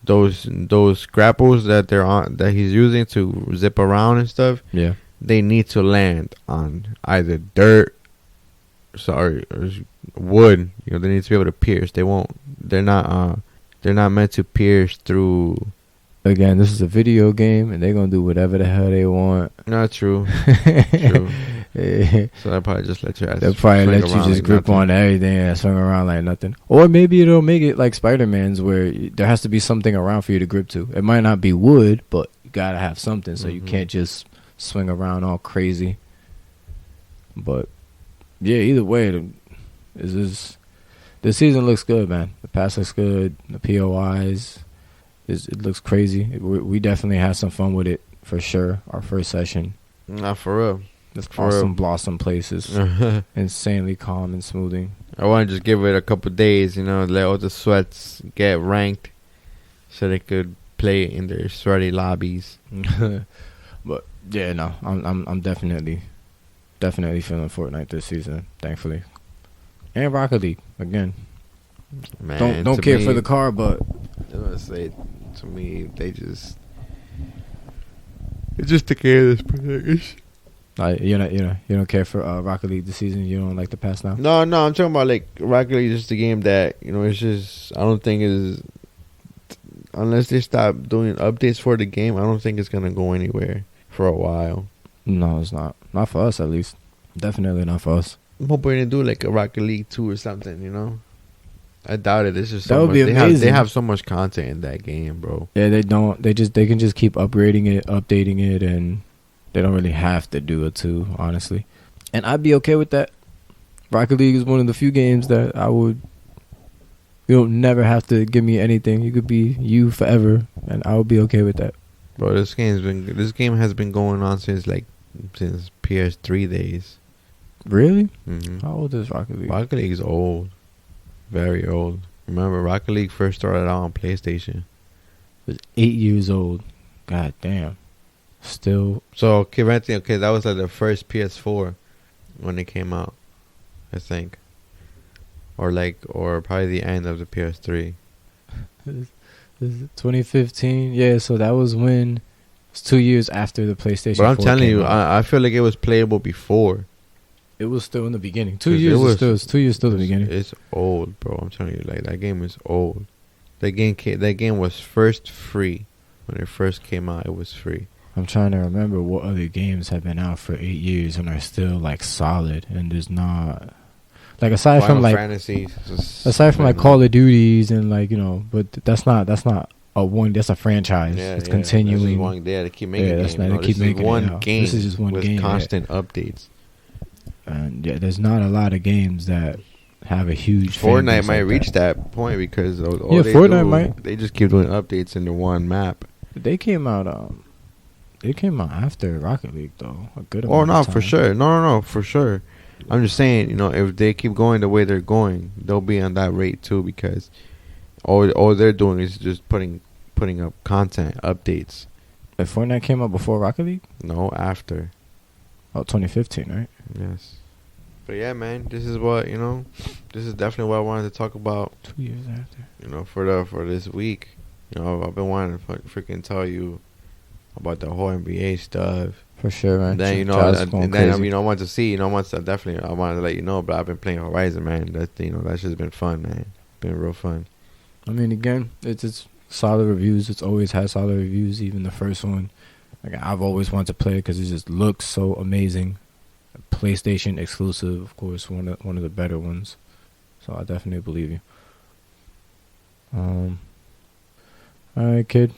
Those grapples that he's using to zip around and stuff. Yeah, they need to land on either dirt, or wood. They need to be able to pierce. They won't. They're not meant to pierce through. Again, this is a video game, and they're gonna do whatever the hell they want. Not true. True. Yeah. So they'll probably just let you. They'll probably let you just grip on everything and swing around like nothing. Or maybe it'll make it like Spider-Man's, where there has to be something around for you to grip to. It might not be wood, but you gotta have something, so you can't just swing around all crazy. But yeah, either way, this season looks good, man. The pass looks good. The POIs. It looks crazy. We definitely had some fun with it for sure. Our first session. Not for real. It's awesome, blossom places. Insanely calm and smoothing. I want to just give it a couple days, let all the sweats get ranked, so they could play in their sweaty lobbies. But yeah, no, I'm definitely feeling Fortnite this season. Thankfully, and Rocket League again. Man, don't care for the car, but I was gonna say, to me, they just take care of this package. You don't care for Rocket League this season. You don't like the pass now. No, I'm talking about like Rocket League is just a game that it's just I don't think is unless they stop doing updates for the game. I don't think it's gonna go anywhere for a while. No, it's not. Not for us, at least. Definitely not for us. I'm hoping they do like a Rocket League 2 or something. I doubt it. It's just that would be amazing. They have so much content in that game, bro. Yeah, they don't. They can just keep upgrading it, updating it, and they don't really have to do it too, honestly. And I'd be okay with that. Rocket League is one of the few games that I would. You don't never have to give me anything. You could be you forever, and I would be okay with that. Bro, this game has been going on since PS3 days. Really? Mm-hmm. How old is Rocket League? Rocket League is old. Very old. Remember, Rocket League first started out on PlayStation. It was 8 years old. God damn. Still. So, that was like the first PS4 when it came out, I think. Or probably the end of the PS3. 2015. Yeah, so that was when. It's 2 years after the PlayStation 4 But I'm telling you, out. I feel like it was playable before. It was still in the beginning. 2 years it's 2 years still the beginning. It's old, bro. I'm telling you, that game is old. That game was first free. When it first came out, it was free. I'm trying to remember what other games have been out for 8 years and are still solid, and there's not aside Final from Fantasy, aside from Call of Duties and but that's not a one. That's a franchise. Yeah, it's continuing. They keep making. That's not. They keep making one game. This is just one with game constant updates. And there's not a lot of games that have a huge fan Fortnite base might like reach that point because all Yeah, they Fortnite do, might. they just keep doing updates in the one map. They came out. They came out after Rocket League though. A good Oh amount no, of time. for sure. No, for sure. I'm just saying, if they keep going the way they're going, they'll be on that rate too because all they're doing is just putting up content updates. Like Fortnite came out before Rocket League. No, after. Oh, 2015, right? Yes. But yeah, man, this is what this is definitely what I wanted to talk about. 2 years after. For this week. I've been wanting to freaking tell you about the whole NBA stuff. For sure, man. And then I want to see, once I wanted to let you know. But I've been playing Horizon, man. That's just been fun, man. Been real fun. I mean, again, it's solid reviews. It's always had solid reviews. Even the first one, like I've always wanted to play it because it just looks so amazing. PlayStation exclusive, of course, one of the better ones. So I definitely believe you. All right, kid.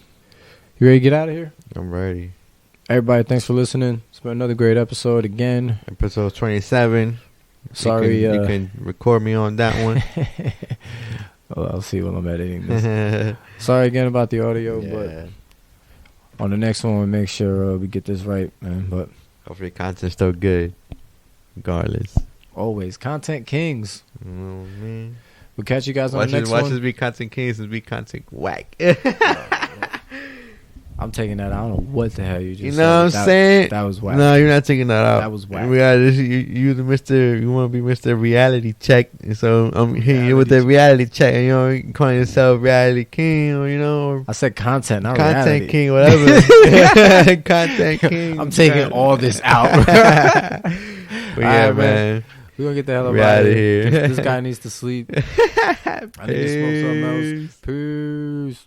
You ready to get out of here? I'm ready. Everybody, thanks for listening. It's been another great episode again. Episode 27. Sorry. You can record me on that one. Well, I'll see when I'm editing this. Sorry again about the audio, but on the next one, we'll make sure we get this right, man. But hopefully content's still good, regardless. Always. Content kings. Oh, man. We'll catch you guys on the next one. Watch us be content kings and be content whack. I'm taking that. I don't know what the hell you just said. You know what I'm saying? That was whack. No, you're not taking that out. That was whack. You the Mr. You want to be Mr. Reality Check. And so I'm hitting you with the reality check. And, you calling yourself Reality King or, I said content, not Content reality. King, whatever. Content King. I'm taking all this out. But yeah, man. We're going to get the hell out of here. This guy needs to sleep. I need to smoke something else. Peace.